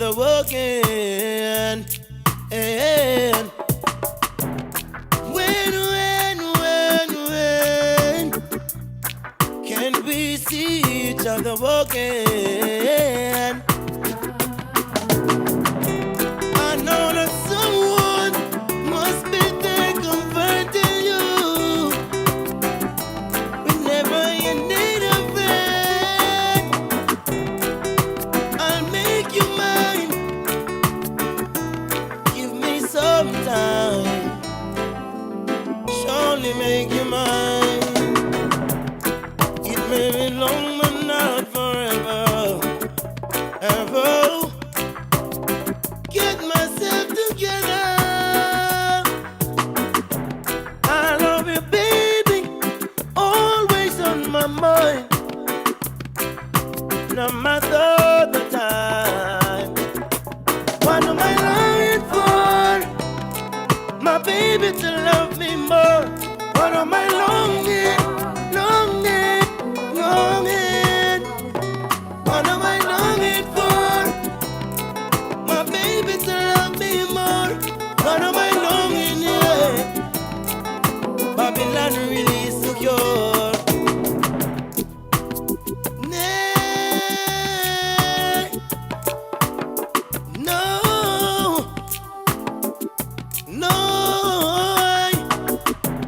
other walking. And when can we see each other walking? I know that someone must be there comforting you whenever you need a friend. I'll make you mine. Give me some time. Surely make you mine. It may be long, but not forever. Ever. Get myself together. I love you, baby. Always on my mind. No matter the time. What am I longing for? My baby to love me more. What am I longing, longing, longing? What am I longing for? My baby to love me more. What am I longing, yeah? Babylon really is secure. Nay, no, no.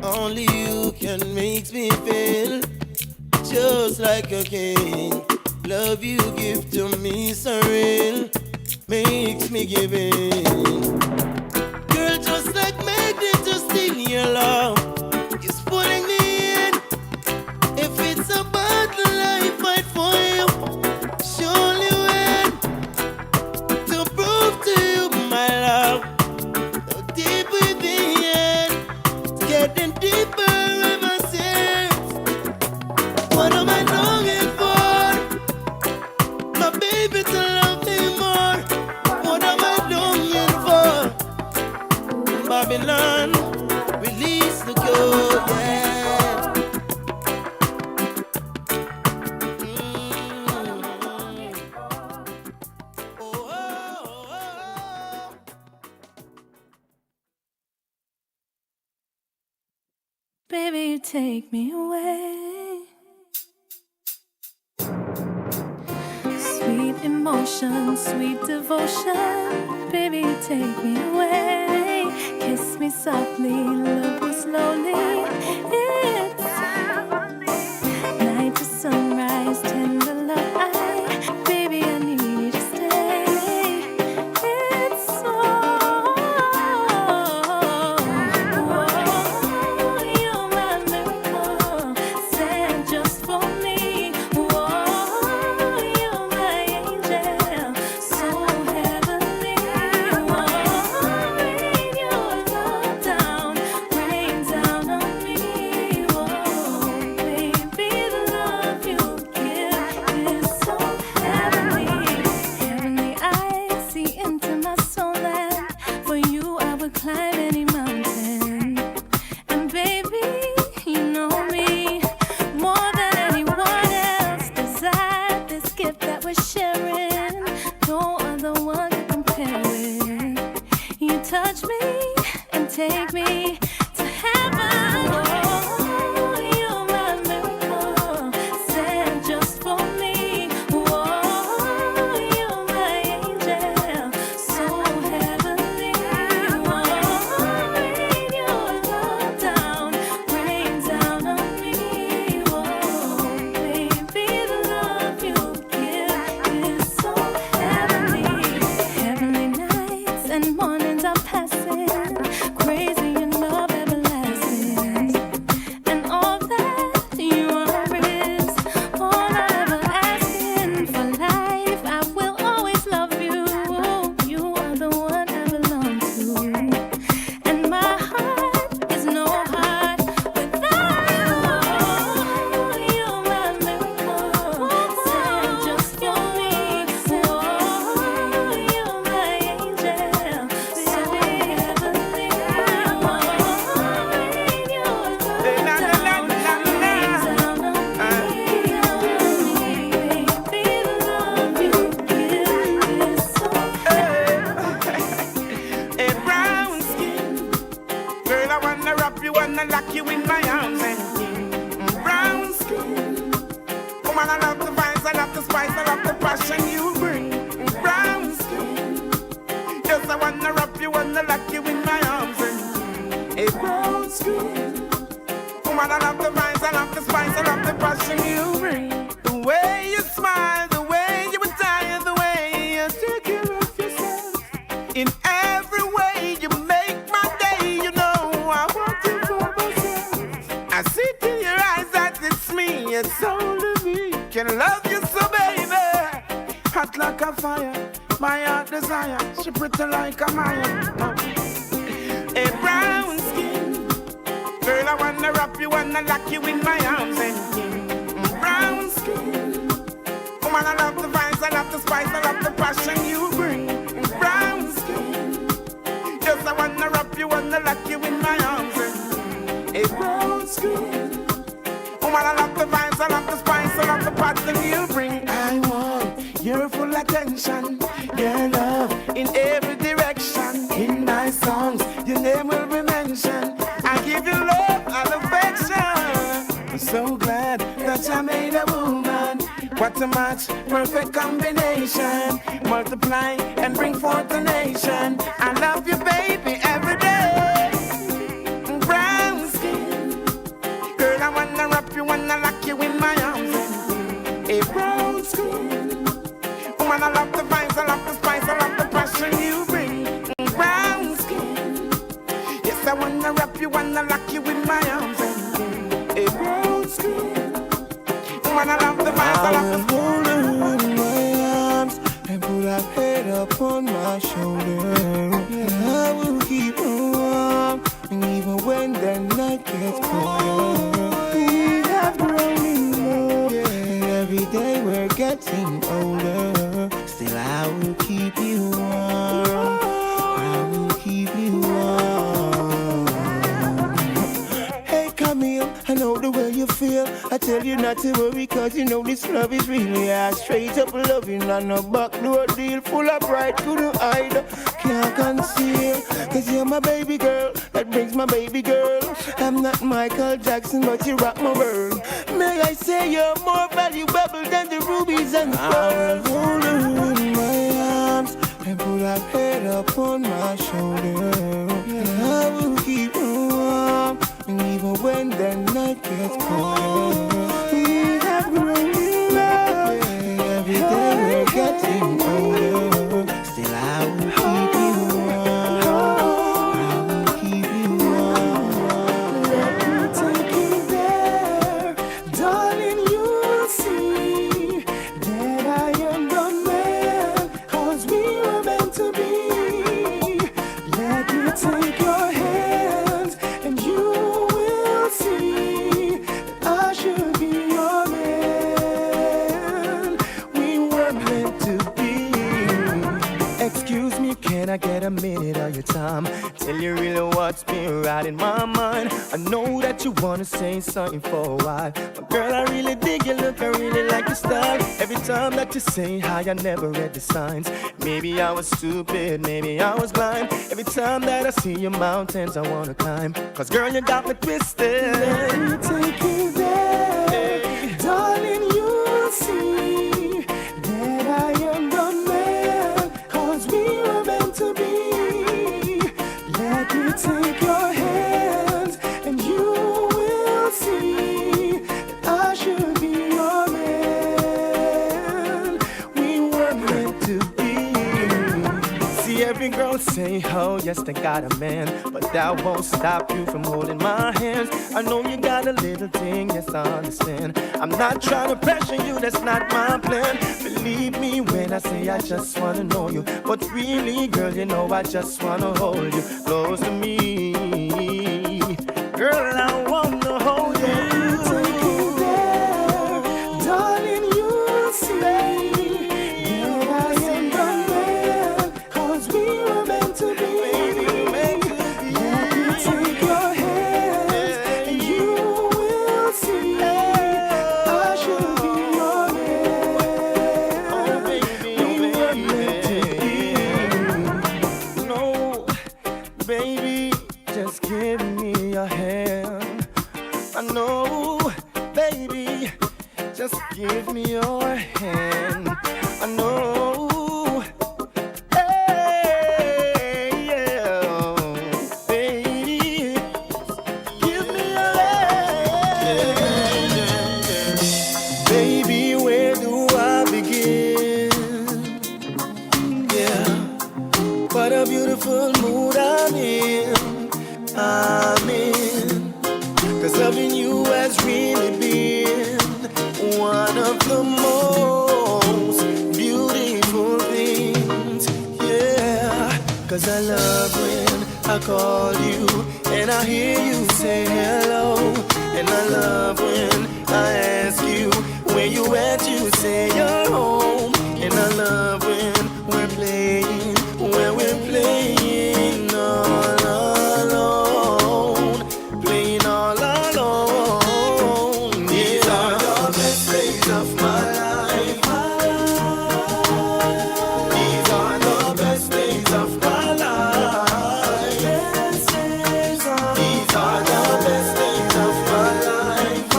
Only you can make me feel just like a king. Love you give to me surreal, makes me give in. Girl, just like magnet to steal your love, is pulling me in. If it's a battle I fight for you, surely win. To prove to you my love, so deep within, it's getting deeper ever since. What am I longing for? My baby to love me more. What am I longing for? Babylon, release the code, yeah. Oh, oh, oh. Baby, you take me away. Sweet emotion, sweet devotion. Baby, you take me away. Kiss me softly, love me slowly. It's night to sunrise, tender love. Baby, I need you to stay. It's so, you're my miracle, sent just for me. You're my angel, so heavenly. Rain your love down, rain down on me. Baby, the love you give is so heavenly. Heavenly eyes see into my soul, and for you I would climb any mountain. And baby, you know me more than anyone else. Desire this gift that we're sharing, no other one to compare with. You touch me and take me to heaven. You're my miracle, sent just for me. You're my angel, so heavenly. Rain your love down, rain down on me. Baby, the love you give is so heavenly. Heavenly nights and mornings are passing, crazy in love everlasting. And all that you are is all I ever asking. For life, I will always love you. You are the one I belong to. And my heart is no heart without you. You're my miracle, sent just for me. You're my angel, Woman, I love the vibes, I love the spice, I love the passion you bring. The way you smile, the way you attire, the way you take care of yourself. In every way you make my day, you know I want you for myself. I see it in your eyes that it's me, it's only me can love you so, baby. Hot like a fire, my heart desire. She pretty like a Maya. A brown skin, girl, I wanna wrap you, wanna lock you in my arms and brown skin. Woman, I love the vibes, I love the spice, I love the passion you bring. Brown skin, yes, I wanna wrap you, wanna lock you in my arms and a brown skin. Woman, I love the vibes, I love the spice, I love the passion you bring. I want your full attention, your love in every direction. In my songs, your name will be mentioned. I give you love and affection. I'm so glad that I made a woman. What a match, perfect combination. Multiply and bring forth a nation. I love you, baby, every day. Brown skin, girl, I wanna wrap you, wanna lock you in my arms. A brown skin, woman, I love the vibes, I love the spice, I love the passion you bring. Brown skin, yes, I wanna wrap you, wanna lock you in my arms. A brown skin, woman, I love the vibes, I love the hold her in my arms and put her head up on my shoulder. And I will keep her warm, and even when the night gets colder. We have grown in love, and every day we're getting older. Still, I will keep you warm. I will keep you warm. Hey, Camille, I know the way you feel. I tell you not to worry, cause you know this love is really a straight up loving and a backdoor deal full of pride, couldn't hide, can't conceal. Cause you're my baby girl, that brings my baby girl. I'm not Michael Jackson, but you rock my world. May I say you're more valuable than the rubies and pearls. I'll hold her in my arms and put her head up on my shoulder. And I will keep her warm, and even when the night gets colder. We have grown in love, and every day we're getting older. Still, I will keep you warm. I will keep you warm. Let me take you there, darling, you'll see that I am the man, cause we were meant to be. Let me take your hands and you will see that I should be your man. We were meant to be. Excuse me, can I get a minute of your time? Tell you really what's been right in my mind. I know that you wanna say something for a while, but girl, I really dig your look, I really like your style. Every time that you say hi, I never read the signs. Maybe I was stupid, maybe I was blind. Every time that I see your mountains, I wanna climb. Cause girl, you got me twisted. Let me take you there, hey. Darling, you'll see that I am the man, cause we were meant to be. Let me take your hands and you will see that I should be your man. We were meant to be. See every girl say, oh yes, they got a man, but that won't stop you from holding my hands. I know you got a little thing, yes I understand. I'm not trying to pressure you, that's not my plan. Believe me when I say I just wanna know you, but really girl, you know I just wanna hold you close to me. Girl, I wanna hold you. Take you there, darling, you'll see that I am the man, cause we were meant to be. Let me take your hands and you will see that I should be your man. We were meant to be. No, baby, just give me your hand. what a beautiful mood I'm in. I'm in. 'Cause loving you has really been one of the most beautiful things. Yeah. 'Cause I love when I call you and I hear you say hello. And I love when I ask you where you at, you say you're home. And I love when we're playing all alone, playing all alone. These are the best days of my life. These are the best days of my life. These are the best days of my life.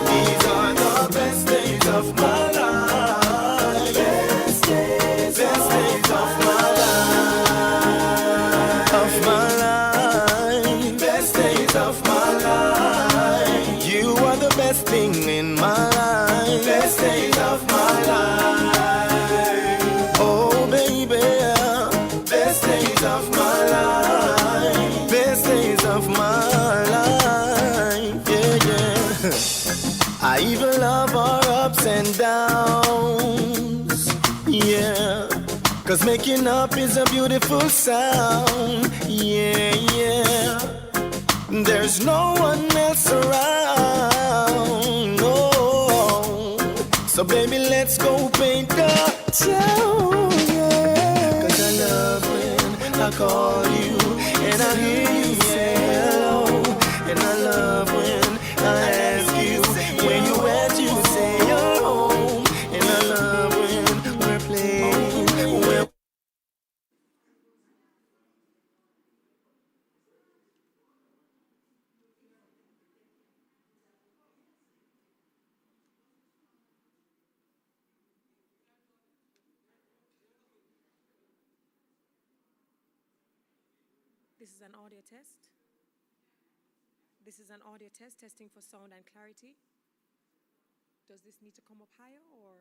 These are the best days of my life. Best days of my life. Of my life. Best days of my life. You are the best thing in my life. Best days of my life. Oh baby, best days of my life. Best days of my life. Yeah, yeah. I even love our ups and downs. Yeah. 'Cause making up is a beautiful sound. Yeah, yeah. There's no one else around. No. So baby, let's go paint the town. Yeah. 'Cause I love when I call you and I hear you say hello. And I love when I ask you where you at, you say you're home. And I love when we're playing. This is an audio test. This is an audio test, testing for sound and clarity. Does this need to come up higher or?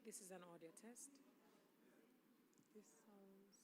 This is an audio test. This sounds.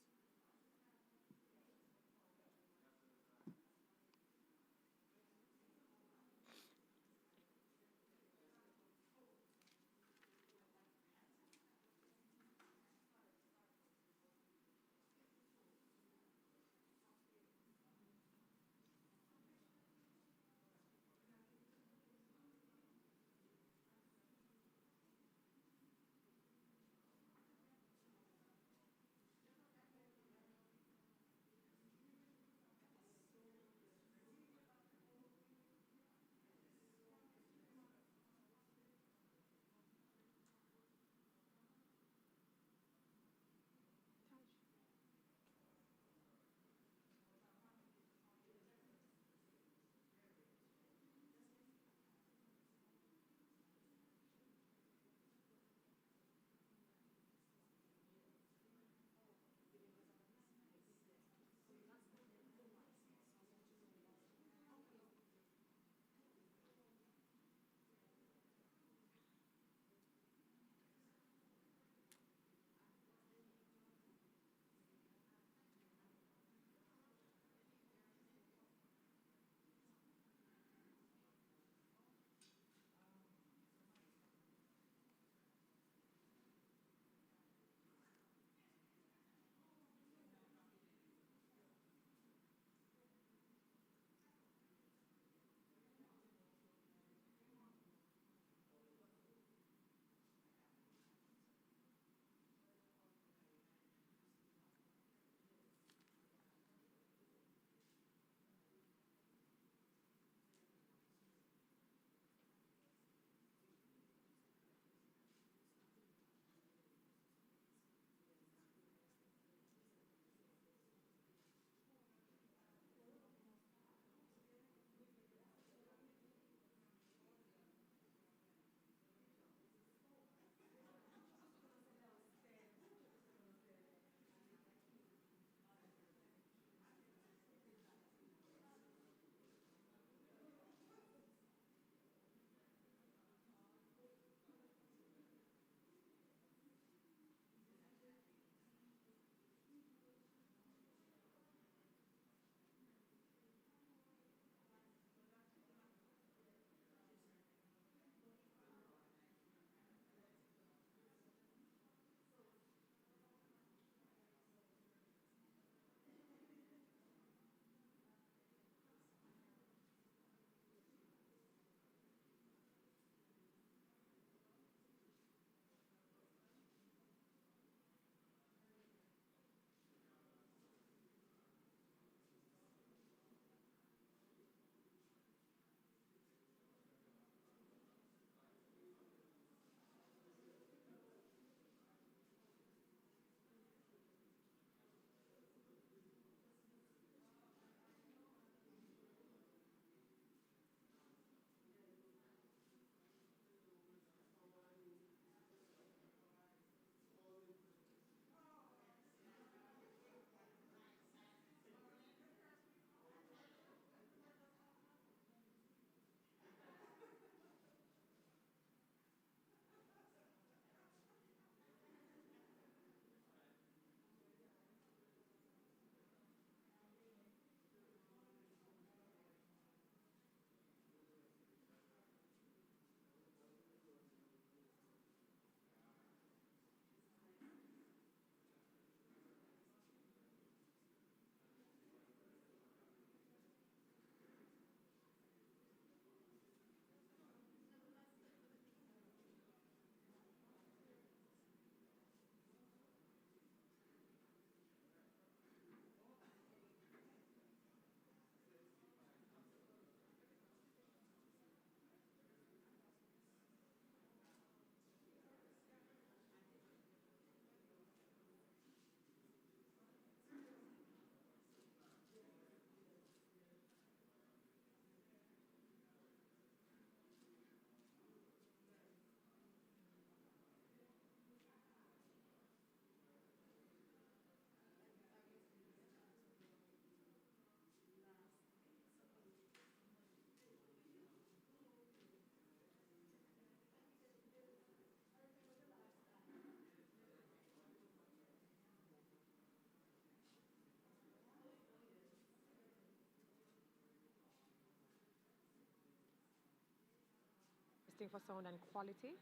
testing for sound and quality.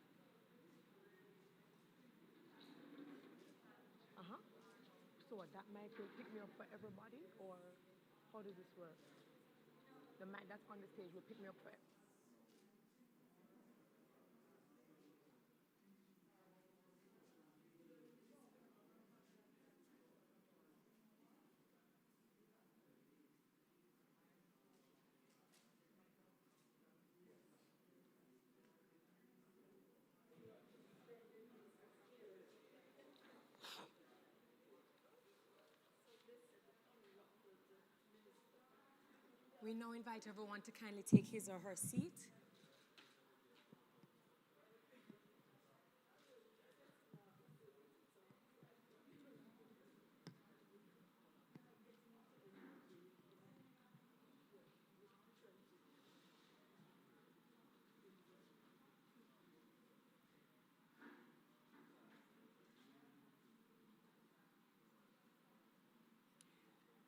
So what, that mic will pick me up for everybody, or how does this work? The mic that's on the stage will pick me up for We now invite everyone to kindly take his or her seat.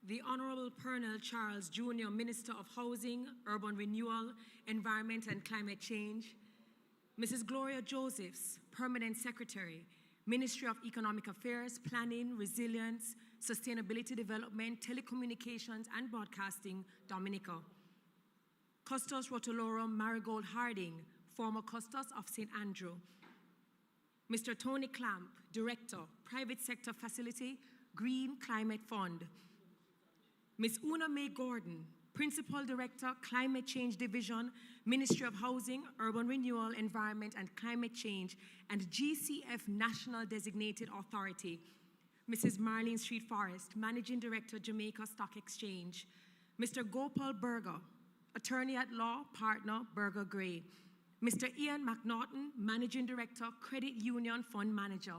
The Honorable Pernell Charles Jr., Minister of Housing, Urban Renewal, Environment and Climate Change. Mrs. Gloria Josephs, Permanent Secretary, Ministry of Economic Affairs, Planning, Resilience, Sustainability Development, Telecommunications and Broadcasting, Dominica. Custos Rotolorum Marigold Harding, former Custos of St. Andrew. Mr. Tony Clamp, Director, Private Sector Facility, Green Climate Fund. Ms. Una Mae Gordon, Principal Director, Climate Change Division, Ministry of Housing, Urban Renewal, Environment and Climate Change, and GCF National Designated Authority. Mrs. Marlene Street Forrest, Managing Director, Jamaica Stock Exchange. Mr. Gopal Berger, Attorney at Law, Partner, Berger Gray. Mr. Ian McNaughton, Managing Director, Credit Union Fund Manager.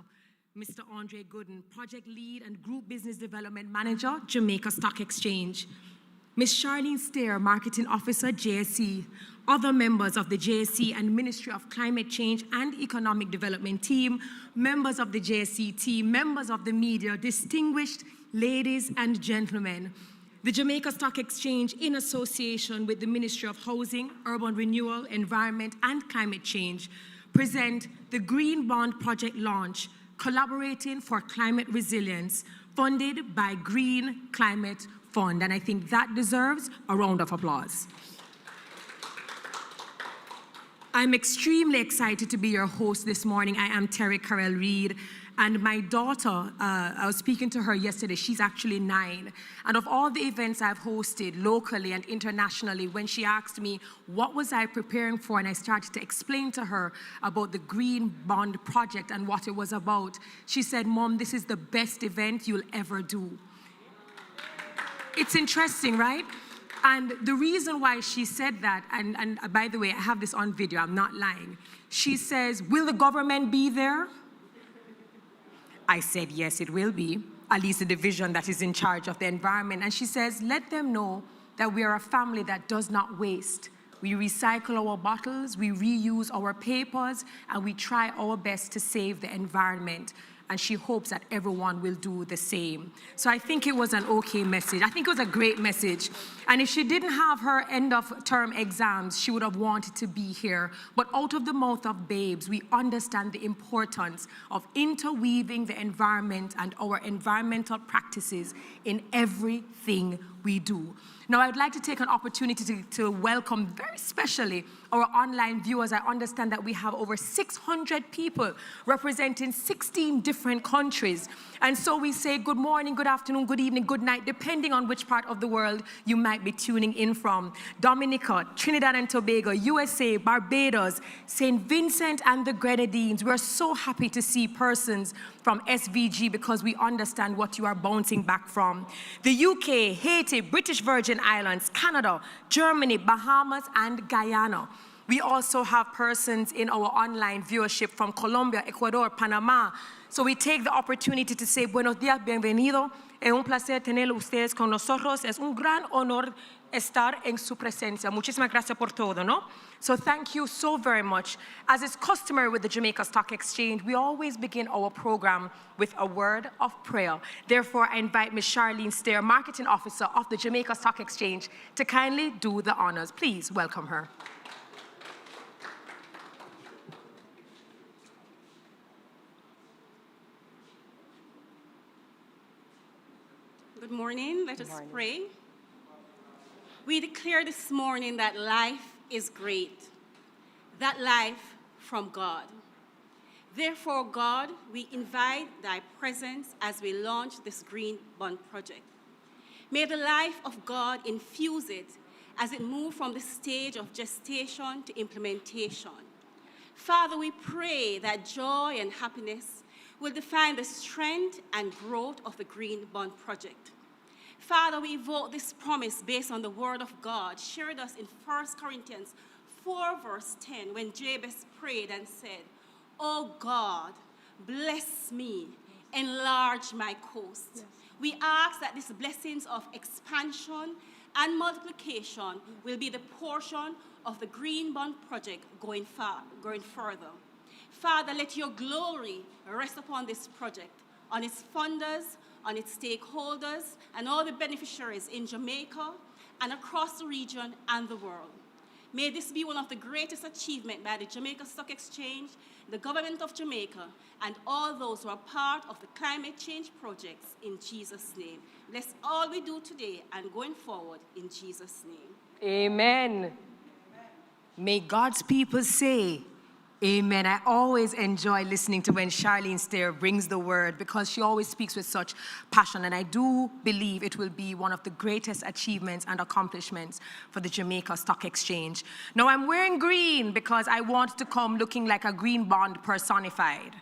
Mr. Andre Gooden, Project Lead and Group Business Development Manager, Jamaica Stock Exchange. Ms. Charlene Stair, Marketing Officer, JSE. Other members of the JSE and Ministry of Climate Change and Economic Development team, members of the JSE team, members of the media, distinguished ladies and gentlemen. The Jamaica Stock Exchange, in association with the Ministry of Housing, Urban Renewal, Environment and Climate Change, present the Green Bond Project launch, Collaborating for Climate Resilience, funded by Green Climate Fund. And I think that deserves a round of applause. I'm extremely excited to be your host this morning. I am Terry Carell Reed, and my daughter, I was speaking to her yesterday, she's actually 9. And of all the events I've hosted locally and internationally, when she asked me what was I preparing for, and I started to explain to her about the Green Bond Project and what it was about, she said, "Mom, this is the best event you'll ever do." It's interesting, right? And the reason why she said that, and by the way, I have this on video, I'm not lying. She says, "Will the government be there?" I said, "Yes, it will be, at least the division that is in charge of the environment." And she says, "Let them know that we are a family that does not waste. We recycle our bottles, we reuse our papers, and we try our best to save the environment." And she hopes that everyone will do the same. So I think it was an okay message. I think it was a great message. And if she didn't have her end of term exams, she would have wanted to be here. But out of the mouth of babes, we understand the importance of interweaving the environment and our environmental practices in everything we do. Now, I'd like to take an opportunity to welcome very specially our online viewers. I understand that we have over 600 people representing 16 different countries. And so we say good morning, good afternoon, good evening, good night, depending on which part of the world you might be tuning in from. Dominica, Trinidad and Tobago, USA, Barbados, St. Vincent and the Grenadines. We're so happy to see persons from SVG because we understand what you are bouncing back from. The UK, Haiti, British Virgin Islands, Canada, Germany, Bahamas, and Guyana. We also have persons in our online viewership from Colombia, Ecuador, Panama. So we take the opportunity to say, buenos días, bienvenido. Es un placer tener ustedes con nosotros. Es un gran honor estar en su presencia. Muchísimas gracias por todo, ¿no? So thank you so very much. As is customary with the Jamaica Stock Exchange, we always begin our program with a word of prayer. Therefore, I invite Ms. Charlene Stair, Marketing Officer of the Jamaica Stock Exchange, to kindly do the honors. Please welcome her. morning. Let us pray. We declare this morning that life is great, that life from God. Therefore, God, we invite thy presence as we launch this Green Bond project. May the life of God infuse it as it moves from the stage of gestation to implementation. Father, we pray that joy and happiness will define the strength and growth of the Green Bond project. Father, we vote this promise based on the word of God shared us in 1 Corinthians 4 verse 10 when Jabez prayed and said, "Oh God, bless me, enlarge my coast." Yes. We ask that these blessings of expansion and multiplication will be the portion of the Green Bond project going further. Father, let your glory rest upon this project, on its funders, on its stakeholders, and all the beneficiaries in Jamaica and across the region and the world. May this be one of the greatest achievements by the Jamaica Stock Exchange, the government of Jamaica, and all those who are part of the climate change projects in Jesus' name. Bless all we do today and going forward in Jesus' name. Amen. May God's people say, amen. I always enjoy listening to when Charlene Stair brings the word because she always speaks with such passion, and I do believe it will be one of the greatest achievements and accomplishments for the Jamaica Stock Exchange. Now, I'm wearing green because I want to come looking like a green bond personified.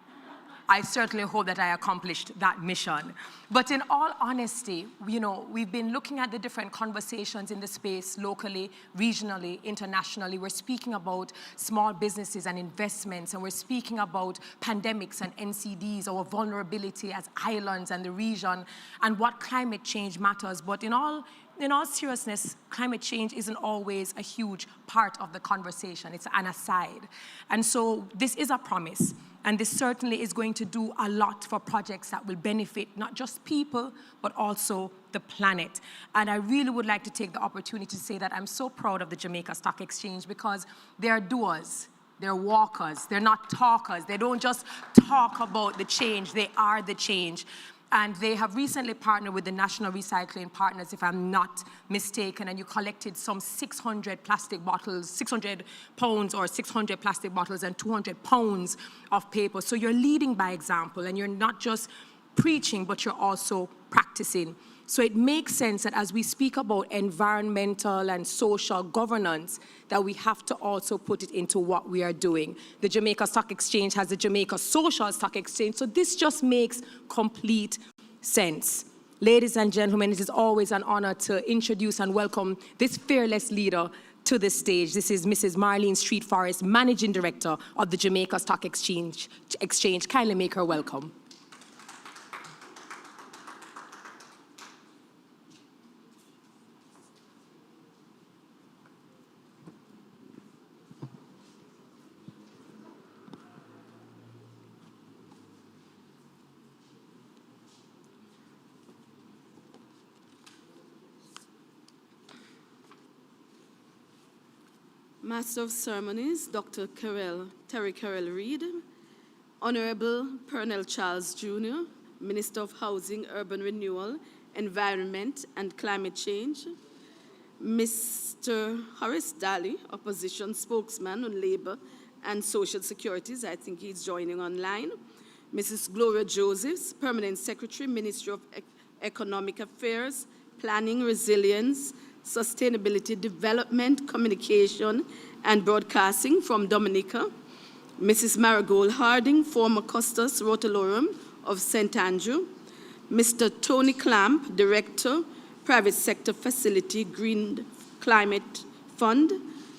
I certainly hope that I accomplished that mission. But in all honesty, we've been looking at the different conversations in the space locally, regionally, internationally. We're speaking about small businesses and investments, and we're speaking about pandemics and NCDs, our vulnerability as islands and the region, and what climate change matters. But in all seriousness, climate change isn't always a huge part of the conversation. It's an aside. And so this is a promise. And this certainly is going to do a lot for projects that will benefit not just people, but also the planet. And I really would like to take the opportunity to say that I'm so proud of the Jamaica Stock Exchange because they're doers, they're walkers, they're not talkers. They don't just talk about the change, they are the change. And they have recently partnered with the National Recycling Partners, if I'm not mistaken, and you collected some 600 plastic bottles, 600 pounds or 600 plastic bottles and 200 pounds of paper. So you're leading by example, and you're not just preaching, but you're also practicing. So it makes sense that as we speak about environmental and social governance, that we have to also put it into what we are doing. The Jamaica Stock Exchange has the Jamaica Social Stock Exchange, so this just makes complete sense. Ladies and gentlemen, it is always an honor to introduce and welcome this fearless leader to the stage. This is Mrs. Marlene Street Forrest, Managing Director of the Jamaica Stock Exchange. Kindly make her welcome. Master of Ceremonies, Dr. Terry Carell Reid, Honorable Pernell Charles Jr., Minister of Housing, Urban Renewal, Environment and Climate Change, Mr. Horace Daly, Opposition Spokesman on Labor and Social Securities, I think he's joining online, Mrs. Gloria Josephs, Permanent Secretary, Ministry of Economic Affairs, Planning, Resilience, Sustainability, Development, Communication, and Broadcasting from Dominica, Mrs. Marigold Harding, former Custos Rotalorum of St. Andrew, Mr. Tony Clamp, Director, Private Sector Facility, Green Climate Fund,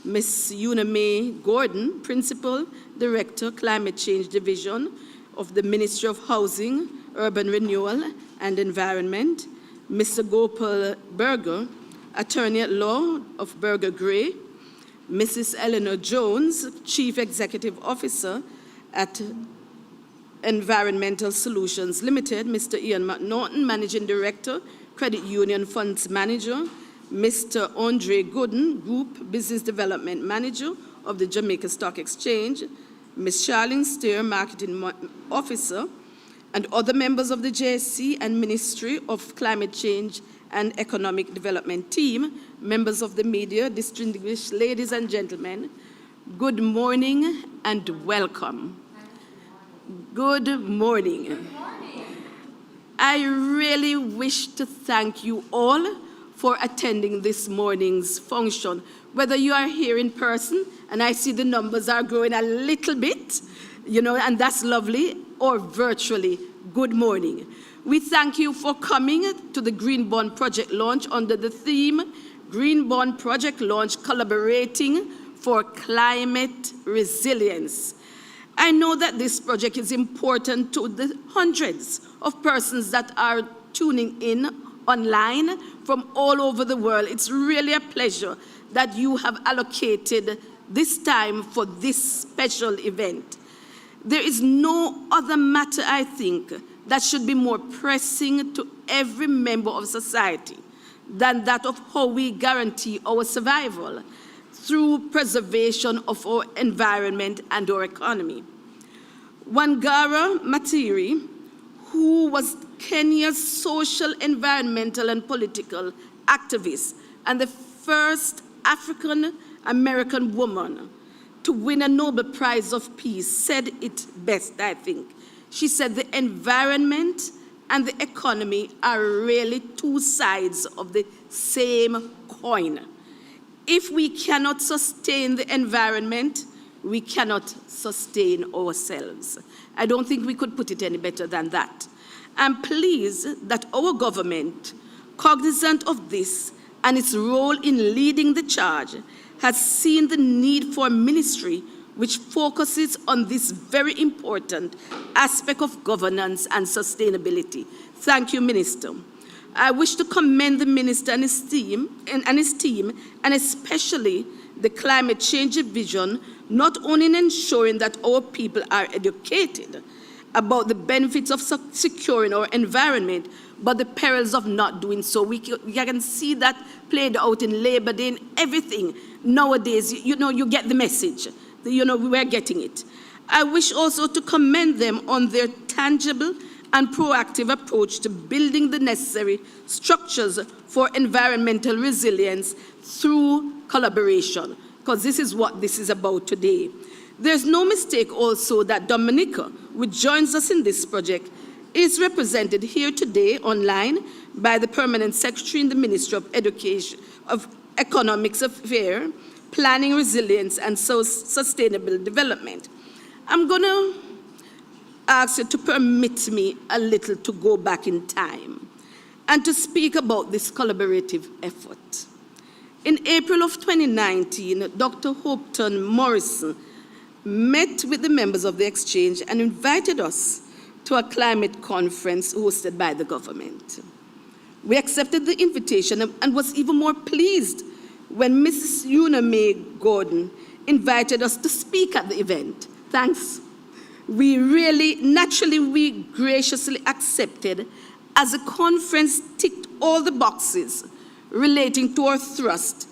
Ms. Una Mae Gordon, Principal Director, Climate Change Division of the Ministry of Housing, Urban Renewal, and Environment, Mr. Gopal Berger, Attorney at Law of Berger Gray, Mrs. Eleanor Jones, Chief Executive Officer at Environmental Solutions Limited, Mr. Ian McNaughton, Managing Director, Credit Union Funds Manager, Mr. Andre Gooden, Group Business Development Manager of the Jamaica Stock Exchange, Ms. Charlene Stair, Marketing Officer, and other members of the JSE and Ministry of Climate Change and Economic Development team, members of the media, distinguished ladies and gentlemen, good morning and welcome. Good morning. I really wish to thank you all for attending this morning's function, whether you are here in person, and I see the numbers are growing a little bit, and that's lovely, or virtually, good morning. We thank you for coming to the Green Bond Project launch under the theme, Green Bond Project Launch Collaborating for Climate Resilience. I know that this project is important to the hundreds of persons that are tuning in online from all over the world. It's really a pleasure that you have allocated this time for this special event. There is no other matter, I think, that should be more pressing to every member of society than that of how we guarantee our survival through preservation of our environment and our economy. Wangara Maathai, who was Kenya's social, environmental, and political activist and the first African-American woman to win a Nobel Prize of Peace, said it best, I think. She said the environment and the economy are really two sides of the same coin. If we cannot sustain the environment, we cannot sustain ourselves. I don't think we could put it any better than that. I'm pleased that our government, cognizant of this and its role in leading the charge, has seen the need for a ministry which focuses on this very important aspect of governance and sustainability. Thank you, Minister. I wish to commend the Minister and his team, and especially the climate change division, not only in ensuring that our people are educated about the benefits of securing our environment, but the perils of not doing so. We can see that played out in Labor Day, in everything. Nowadays, you get the message. We're getting it. I wish also to commend them on their tangible and proactive approach to building the necessary structures for environmental resilience through collaboration, because this is what this is about today. There's no mistake also that Dominica, which joins us in this project, is represented here today online by the Permanent Secretary in the Ministry of Education, of Economics Affairs, Planning, Resilience, and Sustainable Development. I'm going to ask you to permit me a little to go back in time and to speak about this collaborative effort. In April of 2019, Dr. Hopton Morrison met with the members of the exchange and invited us to a climate conference hosted by the government. We accepted the invitation and was even more pleased when Mrs. Una Mae Gordon invited us to speak at the event. Thanks. We graciously accepted, as the conference ticked all the boxes relating to our thrust,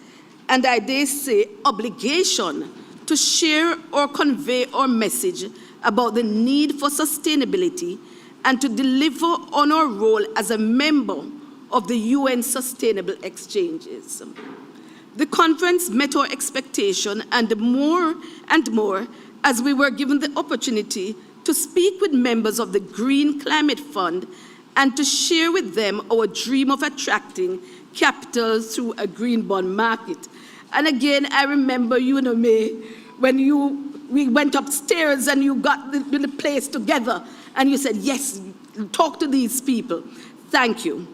and I dare say obligation, to share or convey our message about the need for sustainability and to deliver on our role as a member of the UN Sustainable Exchanges. The conference met our expectation and more as we were given the opportunity to speak with members of the Green Climate Fund and to share with them our dream of attracting capital through a green bond market. And again, I remember, May, when we went upstairs and you got the place together and you said, yes, talk to these people. Thank you.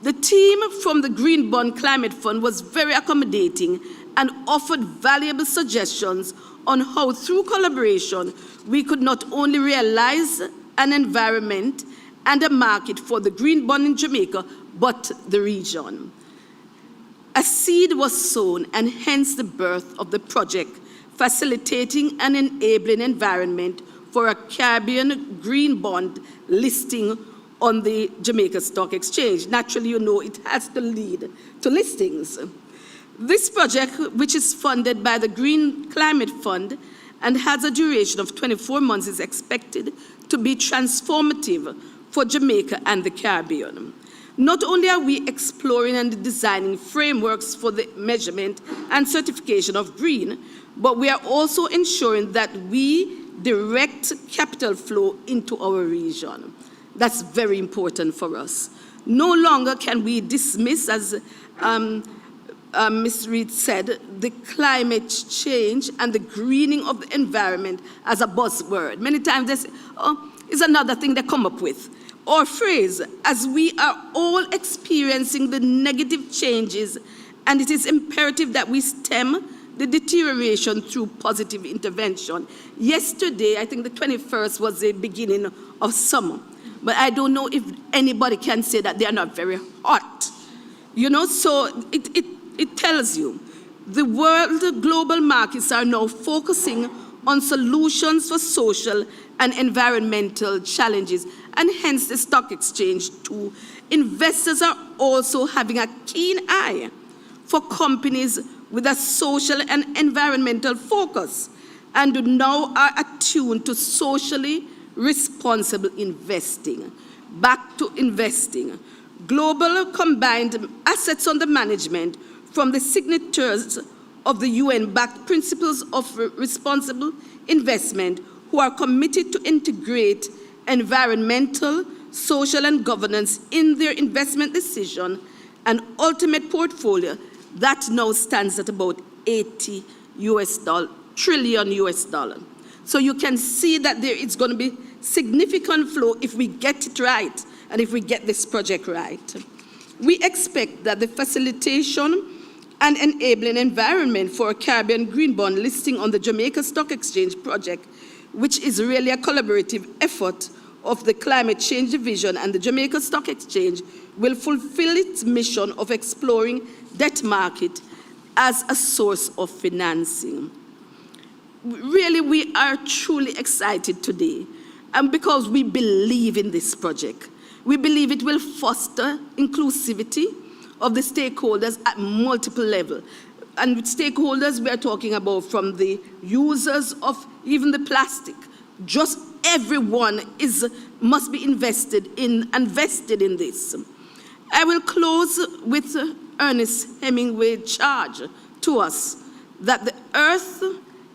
The team from the Green Bond Climate Fund was very accommodating and offered valuable suggestions on how, through collaboration, we could not only realize an environment and a market for the green bond in Jamaica, but the region. A seed was sown, and hence the birth of the project, facilitating an enabling environment for a Caribbean green bond listing on the Jamaica Stock Exchange. Naturally, it has to lead to listings. This project, which is funded by the Green Climate Fund and has a duration of 24 months, is expected to be transformative for Jamaica and the Caribbean. Not only are we exploring and designing frameworks for the measurement and certification of green, but we are also ensuring that we direct capital flow into our region. That's very important for us. No longer can we dismiss, as Ms. Reid said, the climate change and the greening of the environment as a buzzword. Many times they say, oh, it's another thing they come up with. Or phrase, as we are all experiencing the negative changes, and it is imperative that we stem the deterioration through positive intervention. Yesterday, I think the 21st was the beginning of summer, but I don't know if anybody can say that they are not very hot. You know, so it tells you the world global markets are now focusing on solutions for social and environmental challenges, and hence the stock exchange too. Investors are also having a keen eye for companies with a social and environmental focus, and now are attuned to socially responsible investing. Back to investing. Global combined assets under management from the signatories of the UN-backed principles of responsible investment, who are committed to integrate environmental, social, and governance in their investment decision and ultimate portfolio, that now stands at about $80 trillion. So you can see that there is going to be significant flow if we get it right and if we get this project right. We expect that the facilitation and enabling environment for a Caribbean green bond listing on the Jamaica Stock Exchange project, which is really a collaborative effort of the Climate Change Division and the Jamaica Stock Exchange, will fulfill its mission of exploring debt market as a source of financing. Really, we are truly excited today, and because we believe in this project. We believe it will foster inclusivity of the stakeholders at multiple levels. And with stakeholders, we are talking about from the users of even the plastic. Just everyone must be invested in this. I will close with Ernest Hemingway's charge to us that the earth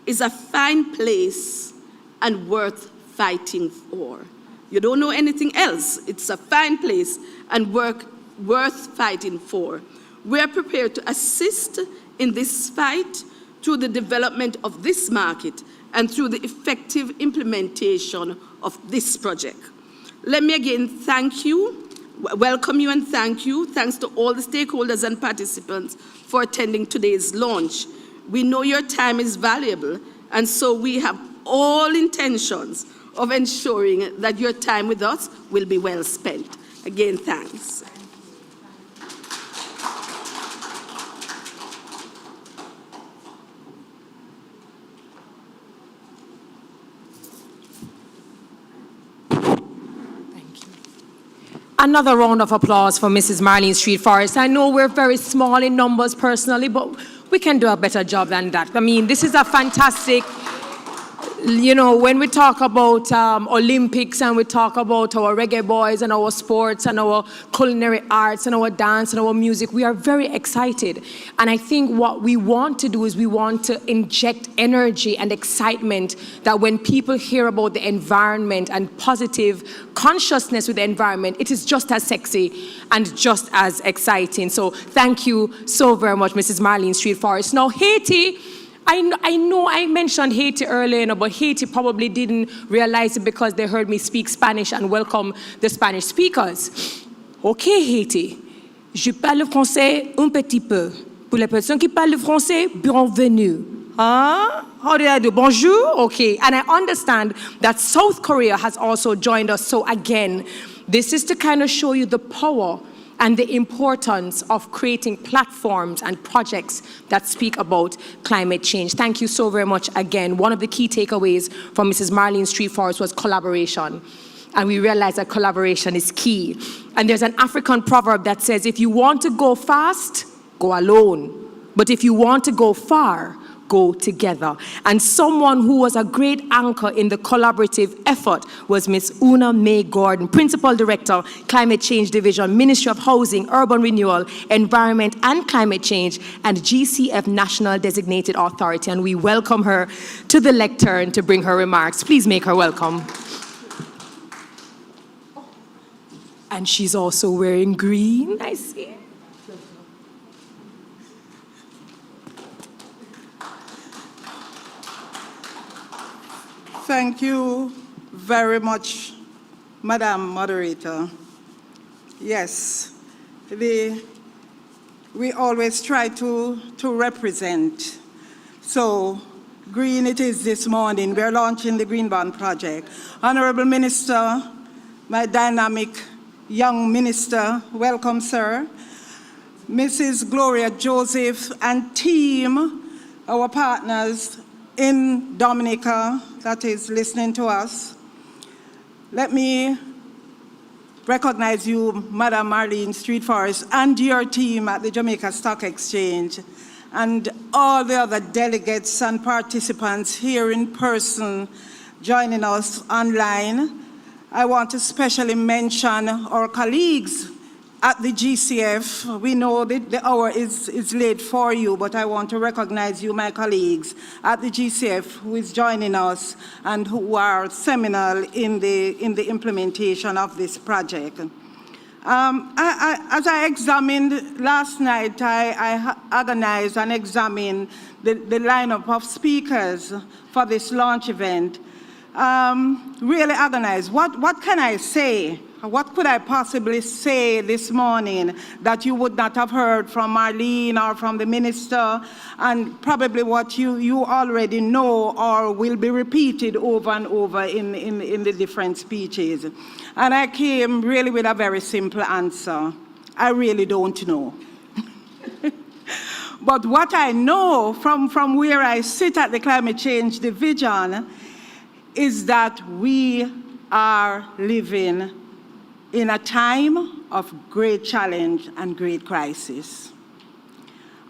is a fine place and worth fighting for. You don't know anything else. It's a fine place and worth fighting for. We are prepared to assist in this fight through the development of this market and through the effective implementation of this project. Let me again welcome you and thank you. Thanks to all the stakeholders and participants for attending today's launch. We know your time is valuable, and so we have all intentions of ensuring that your time with us will be well spent. Again, thanks. Another round of applause for Mrs. Marlene Street Forrest. I know we're very small in numbers personally, but we can do a better job than that. I mean, this is a fantastic, you know, when we talk about Olympics and we talk about our reggae boys and our sports and our culinary arts and our dance and our music, we are very excited. And I think what we want to do is we want to inject energy and excitement that when people hear about the environment and positive consciousness with the environment, it is just as sexy and just as exciting. So thank you so very much, Mrs. Marlene Street Forrest. Now, Haiti, I know I mentioned Haiti earlier, but Haiti probably didn't realize it because they heard me speak Spanish and welcome the Spanish speakers. Okay, Haiti. Je parle français un petit peu. Pour les personnes qui parlent français, bienvenue. Huh? How did I do? Bonjour? Okay. And I understand that South Korea has also joined us. So again, this is to kind of show you the power and the importance of creating platforms and projects that speak about climate change. Thank you so very much again. One of the key takeaways from Mrs. Marlene Street Forrest was collaboration. And we realized that collaboration is key. And there's an African proverb that says, if you want to go fast, go alone. But if you want to go far, go together. And someone who was a great anchor in the collaborative effort was Ms. Una May Gordon, Principal Director, Climate Change Division, Ministry of Housing, Urban Renewal, Environment and Climate Change, and GCF National Designated Authority. And we welcome her to the lectern to bring her remarks. Please make her welcome. And she's also wearing green, I see. Thank you very much, Madam Moderator. Yes, we always try to represent. So green it is this morning. We're launching the Green Bond Project. Honorable Minister, my dynamic young minister, welcome, sir. Mrs. Gloria Joseph and team, our partners in Dominica, that is listening to us. Let me recognize you, Madam Marlene Street Forest, and your team at the Jamaica Stock Exchange, and all the other delegates and participants here in person joining us online. I want to especially mention our colleagues at the GCF. We know that the hour is late for you, but I want to recognize you, my colleagues at the GCF, who is joining us and who are seminal in the implementation of this project. As I examined last night, I organized and examined the lineup of speakers for this launch event. Really organized. What can I say? What could I possibly say this morning that you would not have heard from Marlene or from the minister, and probably what you already know or will be repeated over and over in the different speeches? And I came really with a very simple answer. I really don't know. But what I know from where I sit at the Climate Change Division is that we are living in a time of great challenge and great crisis.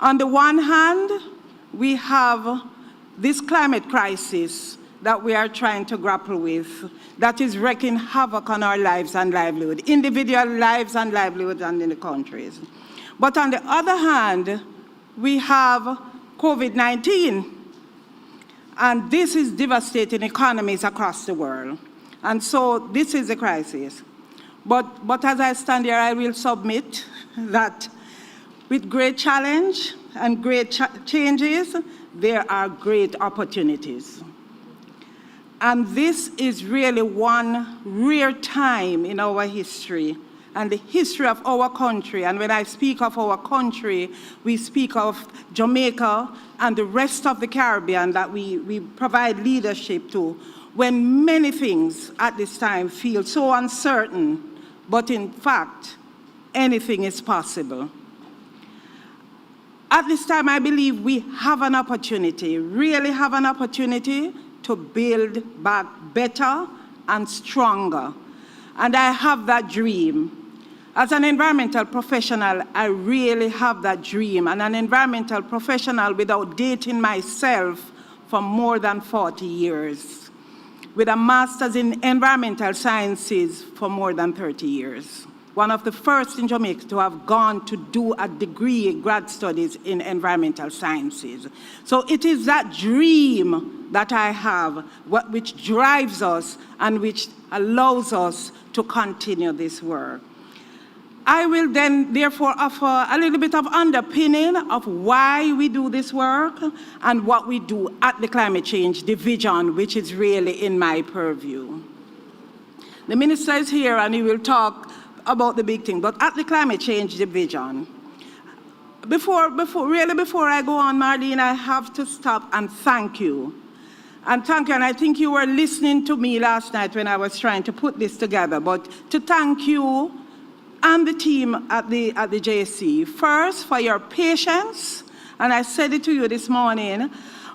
On the one hand, we have this climate crisis that we are trying to grapple with, that is wreaking havoc on our lives and livelihood, individual lives and livelihood and in the countries. But on the other hand, we have COVID-19, and this is devastating economies across the world. And so this is a crisis. But as I stand here, I will submit that with great challenge and great changes, there are great opportunities. And this is really one rare time in our history and the history of our country. And when I speak of our country, we speak of Jamaica and the rest of the Caribbean that we provide leadership to, when many things at this time feel so uncertain, but in fact, anything is possible. At this time, I believe we have an opportunity, really have an opportunity to build back better and stronger. And I have that dream. As an environmental professional, I really have that dream. And an environmental professional without dating myself for more than 40 years, with a master's in environmental sciences for more than 30 years. One of the first in Jamaica to have gone to do a degree in grad studies in environmental sciences. So it is that dream that I have, which drives us and which allows us to continue this work. I will then therefore offer a little bit of underpinning of why we do this work and what we do at the Climate Change Division, which is really in my purview. The minister is here and he will talk about the big thing, but at the Climate Change Division, before I go on, Marlene, I have to stop and thank you. And thank you, and I think you were listening to me last night when I was trying to put this together, but to thank you and the team at the JSE, first for your patience, and I said it to you this morning,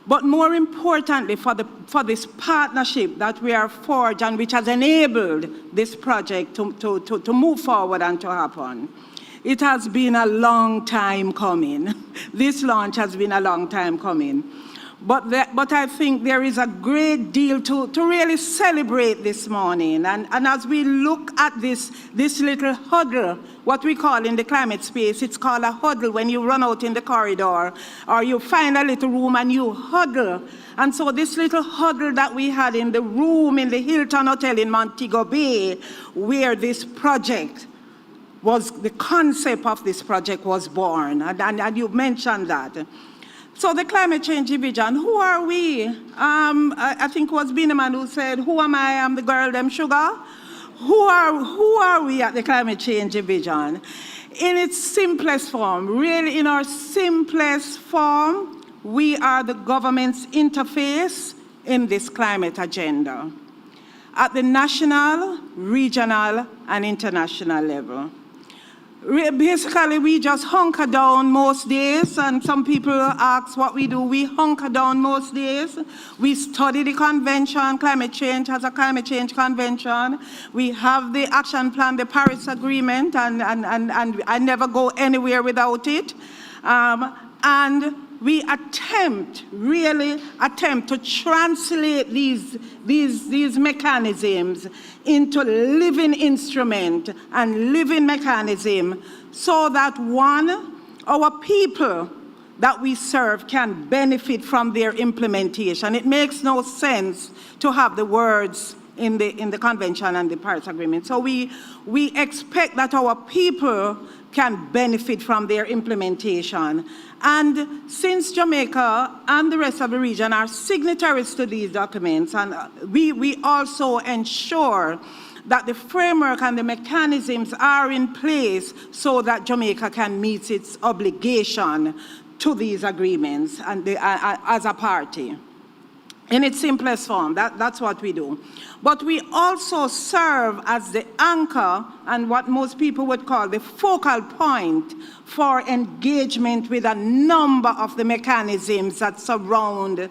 but more importantly for this partnership that we are forged and which has enabled this project to move forward and to happen. It has been a long time coming. This launch has been a long time coming. But I think there is a great deal to really celebrate this morning. And as we look at this little huddle, what we call in the climate space, it's called a huddle when you run out in the corridor or you find a little room and you huddle. And so this little huddle that we had in the room in the Hilton Hotel in Montego Bay, where this project was, the concept of this project was born. And you mentioned that. So the climate change division, who are we? I think it was Bineman who said, who am I? I'm the girl, them sugar. Who are we at the climate change division? In its simplest form, really in our simplest form, we are the government's interface in this climate agenda at the national, regional, and international level. Basically, we just hunker down most days, and some people ask what we do. We hunker down most days. We study the convention. Climate change has a climate change convention. We have the action plan, the Paris Agreement, and I never go anywhere without it. And we really attempt to translate these mechanisms into living instrument and living mechanism so that one, our people that we serve can benefit from their implementation. It makes no sense to have the words in the convention and the Paris Agreement. So we expect that our people can benefit from their implementation. And since Jamaica and the rest of the region are signatories to these documents, and we also ensure that the framework and the mechanisms are in place so that Jamaica can meet its obligation to these agreements and as a party. In its simplest form, that's what we do. But we also serve as the anchor and what most people would call the focal point for engagement with a number of the mechanisms that surround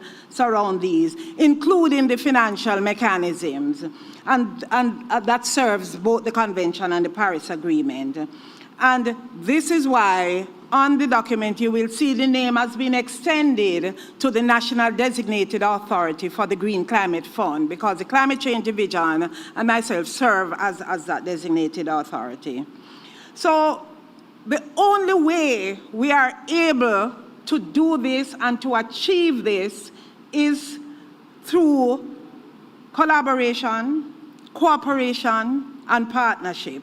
these, including the financial mechanisms. And that serves both the convention and the Paris Agreement. And this is why on the document you will see the name has been extended to the National Designated Authority for the Green Climate Fund, because the Climate Change Division and myself serve as that designated authority. So the only way we are able to do this and to achieve this is through collaboration, cooperation, and partnership.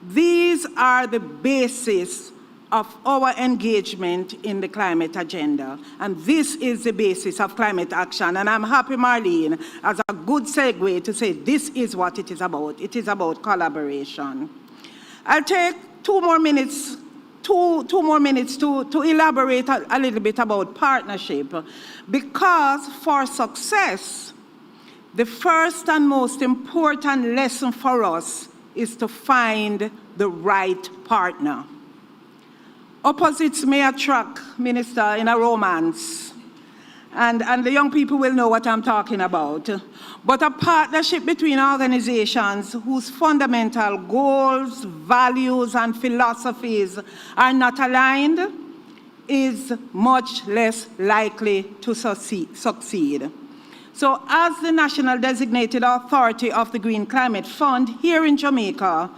These are the basis of our engagement in the climate agenda. And this is the basis of climate action. And I'm happy Marlene has a good segue to say this is what it is about. It is about collaboration. I'll take two more minutes to elaborate a little bit about partnership, because for success, the first and most important lesson for us is to find the right partner. Opposites may attract, Minister, in a romance, and the young people will know what I'm talking about. But a partnership between organizations whose fundamental goals, values, and philosophies are not aligned is much less likely to succeed. So as the National Designated Authority of the Green Climate Fund here in Jamaica,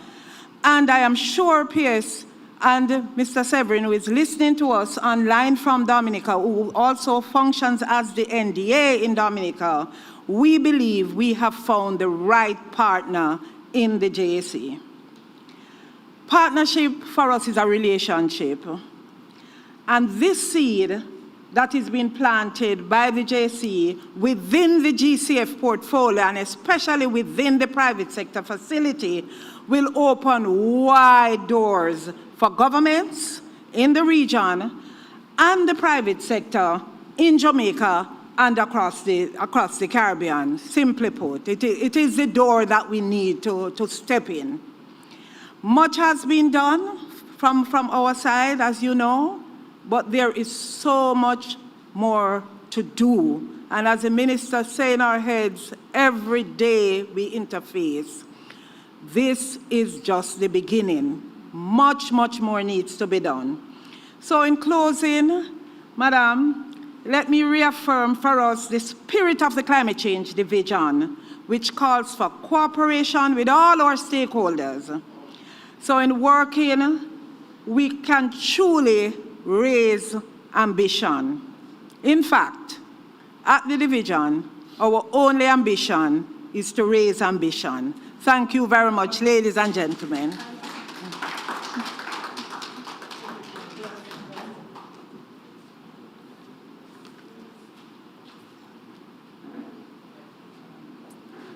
and I am sure Pierce and Mr. Severin, who is listening to us online from Dominica, who also functions as the NDA in Dominica, we believe we have found the right partner in the JSE. Partnership for us is a relationship. And this seed that is being planted by the JSE within the GCF portfolio, and especially within the private sector facility, will open wide doors for governments in the region and the private sector in Jamaica and across the Caribbean. Simply put, it is the door that we need to step in. Much has been done from our side, as you know, but there is so much more to do. And as the minister say in our heads, every day we interface. This is just the beginning. Much, much more needs to be done. So in closing, Madam, let me reaffirm for us the spirit of the Climate Change Division, which calls for cooperation with all our stakeholders. So in working, we can truly raise ambition. In fact, at the division, our only ambition is to raise ambition. Thank you very much, ladies and gentlemen.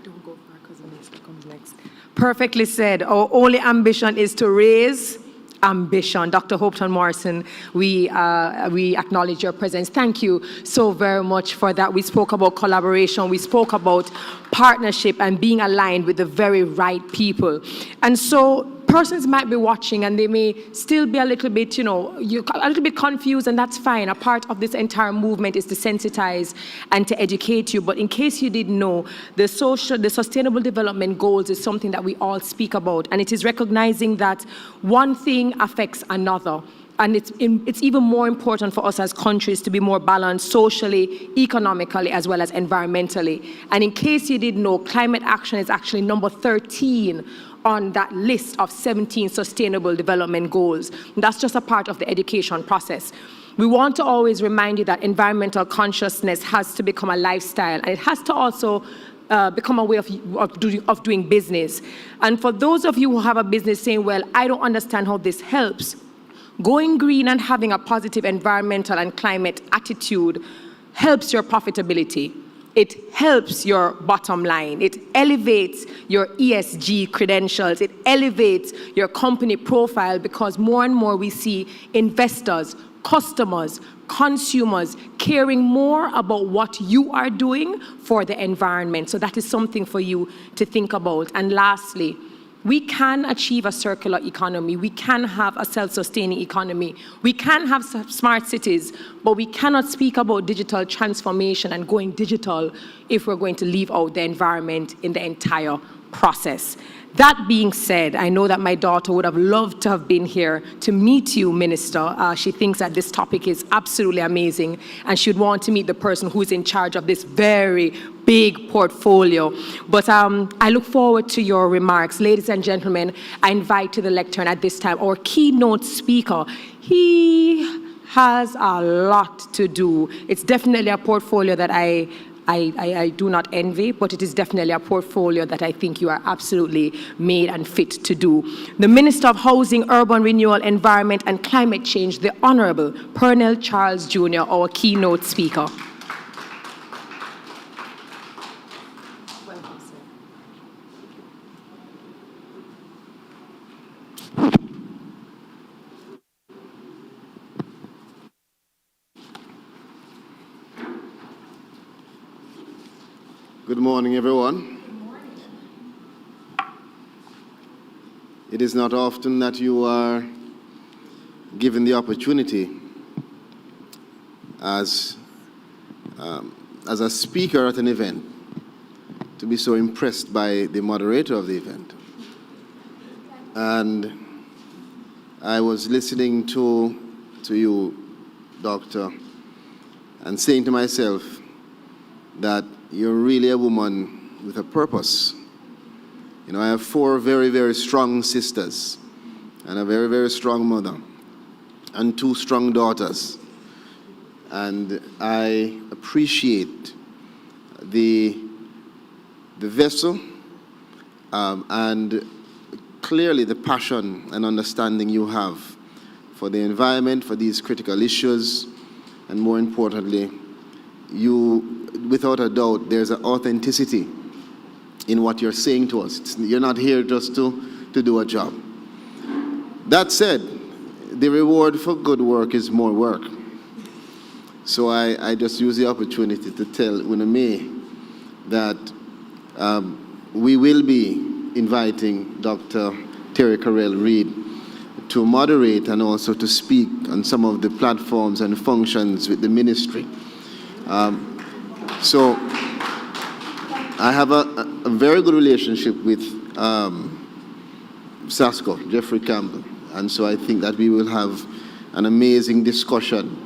Don't go far because the minister comes next. Perfectly said. Our only ambition is to raise ambition. Dr. Hopeton Morrison, we acknowledge your presence. Thank you so very much for that. We spoke about collaboration. We spoke about partnership and being aligned with the very right people. And so persons might be watching and they may still be a little bit, a little bit confused, and that's fine. A part of this entire movement is to sensitize and to educate you. But in case you didn't know, the Sustainable Development Goals is something that we all speak about, and it is recognizing that one thing affects another. And it's even more important for us as countries to be more balanced socially, economically, as well as environmentally. And in case you didn't know, climate action is actually number 13 on that list of 17 Sustainable Development Goals. And that's just a part of the education process. We want to always remind you that environmental consciousness has to become a lifestyle, and it has to also become a way of doing business. And for those of you who have a business saying, well, I don't understand how this helps, going green and having a positive environmental and climate attitude helps your profitability. It helps your bottom line. It elevates your ESG credentials. It elevates your company profile, because more and more we see investors, customers, consumers caring more about what you are doing for the environment. So that is something for you to think about. And lastly, we can achieve a circular economy. We can have a self-sustaining economy. We can have smart cities, but we cannot speak about digital transformation and going digital if we're going to leave out the environment in the entire process. That being said, I know that my daughter would have loved to have been here to meet you, Minister. She thinks that this topic is absolutely amazing, and she'd want to meet the person who's in charge of this very big portfolio. But I look forward to your remarks. Ladies and gentlemen, I invite to the lectern at this time our keynote speaker. He has a lot to do. It's definitely a portfolio that I do not envy, but it is definitely a portfolio that I think you are absolutely made and fit to do. The Minister of Housing, Urban Renewal, Environment and Climate Change, the Honorable Pernell Charles Jr., our keynote speaker. Welcome, sir. Good morning, everyone. Good morning. It is not often that you are given the opportunity as a speaker at an event to be so impressed by the moderator of the event. And I was listening to you, Doctor, and saying to myself that you're really a woman with a purpose. You know, I have 4 very, very strong sisters and a very, very strong mother and 2 strong daughters. And I appreciate the vessel and clearly the passion and understanding you have for the environment, for these critical issues, and more importantly, without a doubt, there's an authenticity in what you're saying to us. You're not here just to do a job. That said, the reward for good work is more work. So I just use the opportunity to tell Uname that we will be inviting Dr. Terry Carell-Reid to moderate and also to speak on some of the platforms and functions with the ministry. So I have a very good relationship with SASCO, Jeffrey Campbell, and so I think that we will have an amazing discussion.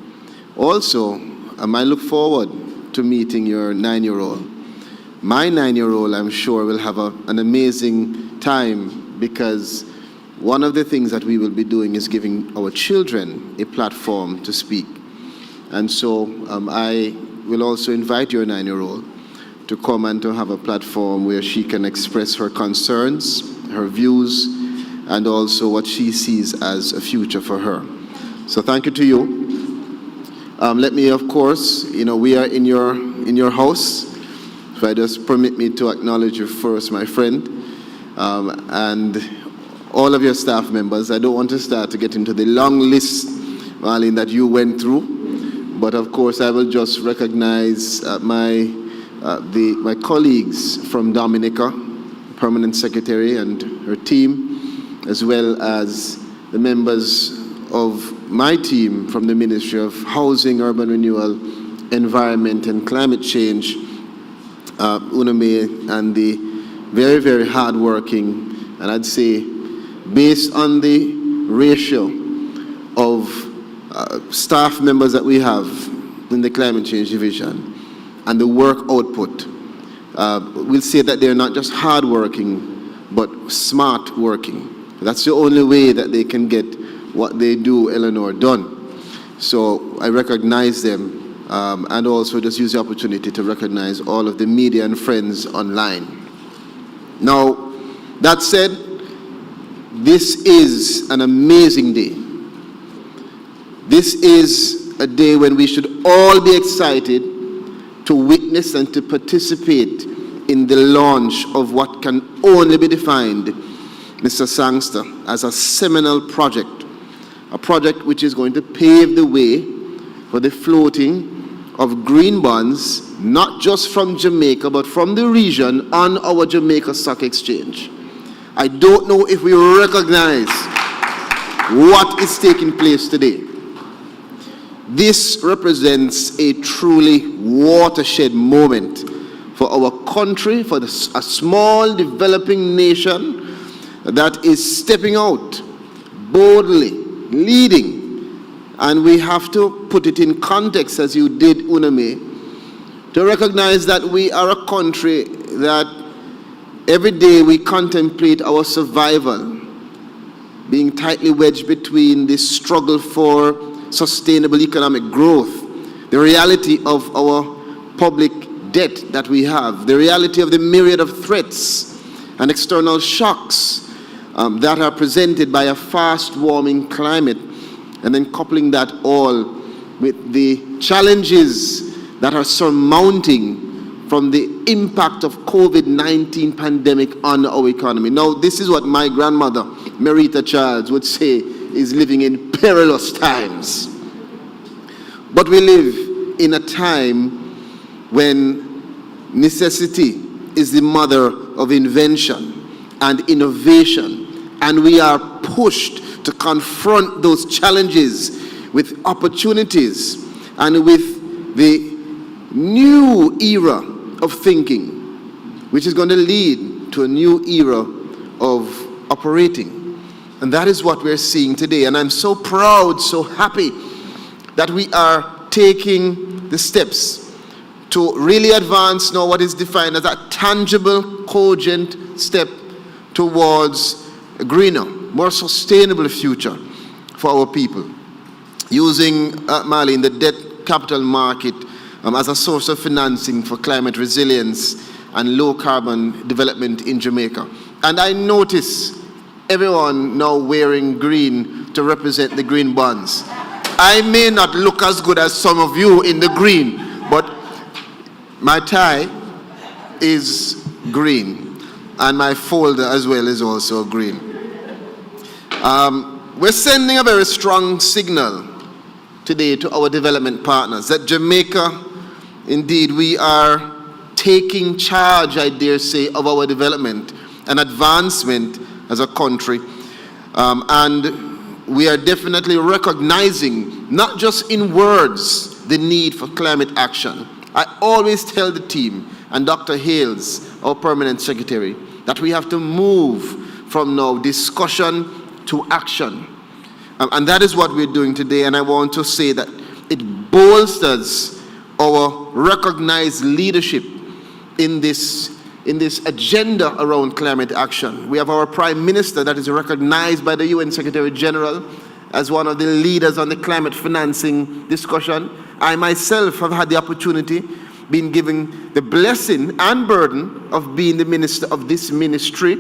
Also, I look forward to meeting your 9-year-old. My 9-year-old, I'm sure, will have an amazing time, because one of the things that we will be doing is giving our children a platform to speak. And so I will also invite your 9-year-old to come and to have a platform where she can express her concerns, her views, and also what she sees as a future for her. So thank you to you. Let me, of course, we are in your house. If I just permit me to acknowledge you first, my friend, and all of your staff members. I don't want to start to get into the long list, Marlene, that you went through, but of course I will just recognize my colleagues from Dominica, Permanent Secretary and her team, as well as the members of my team from the Ministry of Housing, Urban Renewal, Environment and Climate Change, Uname, and the very, very hardworking, and I'd say based on the ratio of staff members that we have in the Climate Change Division and the work output, we'll say that they're not just hardworking, but smart working. That's the only way that they can get what they do, Eleanor, done. So I recognize them. And also just use the opportunity to recognize all of the media and friends online. Now, that said, this is an amazing day. This is a day when we should all be excited to witness and to participate in the launch of what can only be defined, Mr. Sangster, as a seminal project, a project which is going to pave the way for the floating of green bonds, not just from Jamaica, but from the region on our Jamaica Stock Exchange. I don't know if we recognize what is taking place today. This represents a truly watershed moment for our country, for a small developing nation that is stepping out boldly, leading. And we have to put it in context, as you did, Uname, to recognize that we are a country that every day we contemplate our survival, being tightly wedged between the struggle for sustainable economic growth, the reality of our public debt that we have, the reality of the myriad of threats and external shocks that are presented by a fast-warming climate, and then coupling that all with the challenges that are surmounting from the impact of COVID-19 pandemic on our economy. Now, this is what my grandmother, Merita Charles, would say is living in perilous times. But we live in a time when necessity is the mother of invention and innovation, and we are pushed to confront those challenges with opportunities and with the new era of thinking, which is going to lead to a new era of operating. And that is what we're seeing today. And I'm so proud, so happy that we are taking the steps to really advance now what is defined as a tangible, cogent step towards a greener, more sustainable future for our people, using Marlene, the debt capital market as a source of financing for climate resilience and low carbon development in Jamaica. And I notice everyone now wearing green to represent the green bonds. I may not look as good as some of you in the green, but my tie is green, and my folder as well is also green. We're sending a very strong signal today to our development partners that Jamaica, indeed, we are taking charge, I dare say, of our development and advancement as a country. And we are definitely recognizing, not just in words, the need for climate action. I always tell the team, and Dr. Hales, our permanent secretary, that we have to move from now discussion to action. And that is what we're doing today. And I want to say that it bolsters our recognized leadership in this agenda around climate action. We have our Prime Minister that is recognized by the UN Secretary General as one of the leaders on the climate financing discussion. I myself have had the opportunity, been given the blessing and burden of being the minister of this ministry,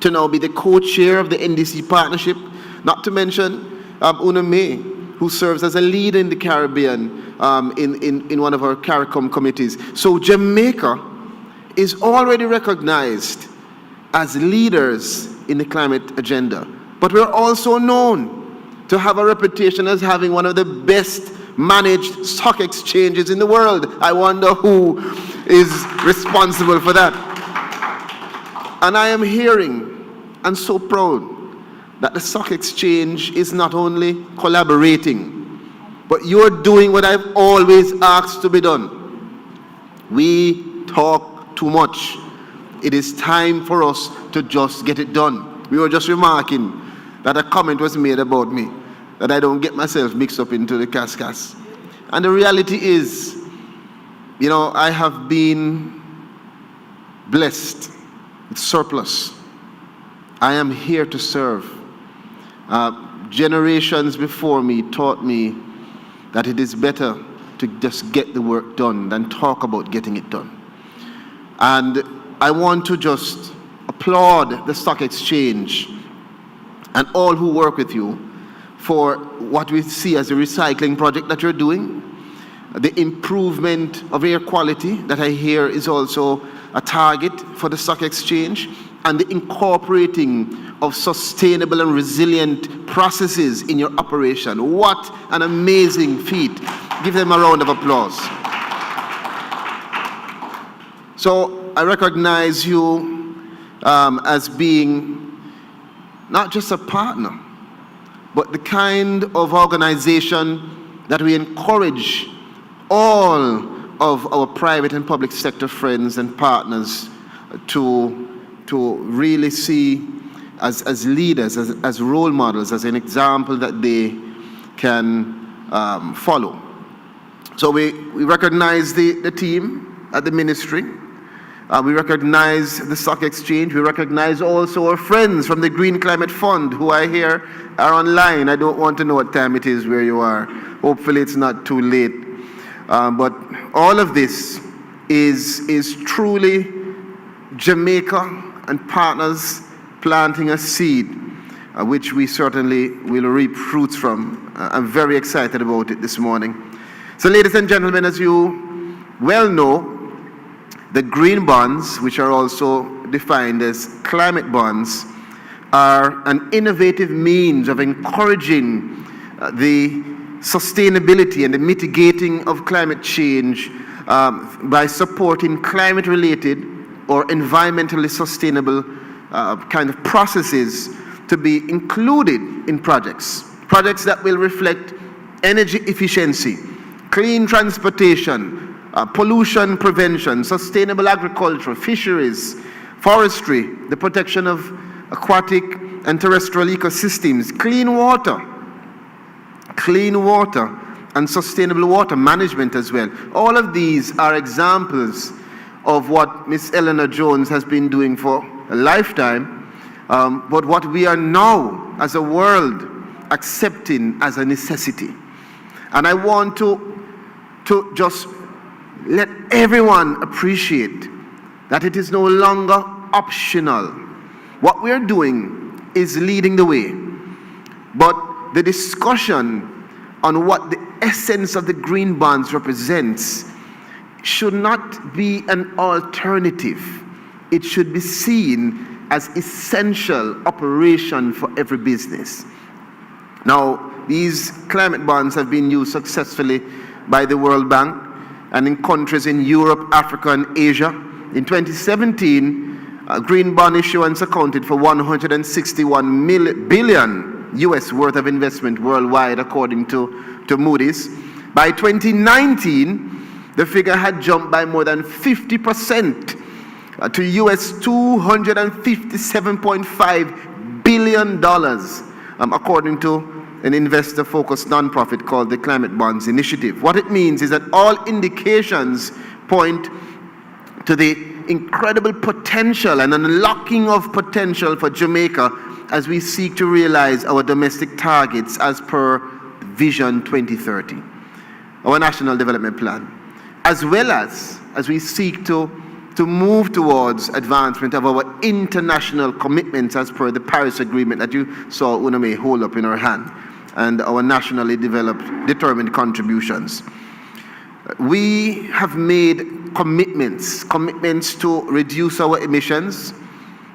to now be the co-chair of the NDC partnership, not to mention Una May, who serves as a leader in the Caribbean in one of our CARICOM committees. So Jamaica is already recognized as leaders in the climate agenda. But we're also known to have a reputation as having one of the best managed stock exchanges in the world. I wonder who is responsible for that. And I am hearing, and so proud, that the stock exchange is not only collaborating, but you're doing what I've always asked to be done. We talk too much. It is time for us to just get it done. We were just remarking that a comment was made about me, that I don't get myself mixed up into the cascas. And the reality is, you know, I have been blessed with surplus. I am here to serve. Generations before me taught me that it is better to just get the work done than talk about getting it done. And I want to just applaud the stock exchange and all who work with you for what we see as a recycling project that you're doing, the improvement of air quality that I hear is also a target for the stock exchange, and the incorporating of sustainable and resilient processes in your operation. What an amazing feat. Give them a round of applause. So I recognize you as being not just a partner, but the kind of organization that we encourage all of our private and public sector friends and partners to really see as leaders, as role models, as an example that they can follow. So we recognize the team at the ministry. We recognize the stock exchange. We recognize also our friends from the Green Climate Fund who I hear are online. I don't want to know what time it is where you are. Hopefully it's not too late. But all of this is truly Jamaica and partners planting a seed, which we certainly will reap fruits from. I'm very excited about it this morning. So ladies and gentlemen, as you well know, the green bonds, which are also defined as climate bonds, are an innovative means of encouraging the sustainability and the mitigating of climate change by supporting climate-related or environmentally sustainable kind of processes to be included in projects that will reflect energy efficiency, clean transportation, pollution prevention, sustainable agriculture, fisheries, forestry, the protection of aquatic and terrestrial ecosystems, clean water, and sustainable water management as well. All of these are examples of what Ms. Eleanor Jones has been doing for a lifetime, but what we are now as a world accepting as a necessity. And I want to just let everyone appreciate that it is no longer optional. What we're doing is leading the way. But the discussion on what the essence of the green bonds represents should not be an alternative. It should be seen as essential operation for every business. Now, these climate bonds have been used successfully by the World Bank and in countries in Europe, Africa, and Asia. In 2017, green bond issuance accounted for $161 billion US worth of investment worldwide, according to Moody's. By 2019, the figure had jumped by more than 50% to US $257.5 billion, according to an investor-focused nonprofit called the Climate Bonds Initiative. What it means is that all indications point to the incredible potential and unlocking of potential for Jamaica as we seek to realize our domestic targets as per Vision 2030, our National Development Plan, as well as we seek to move towards advancement of our international commitments as per the Paris Agreement that you saw Uname hold up in her hand, and our nationally determined contributions. We have made commitments to reduce our emissions,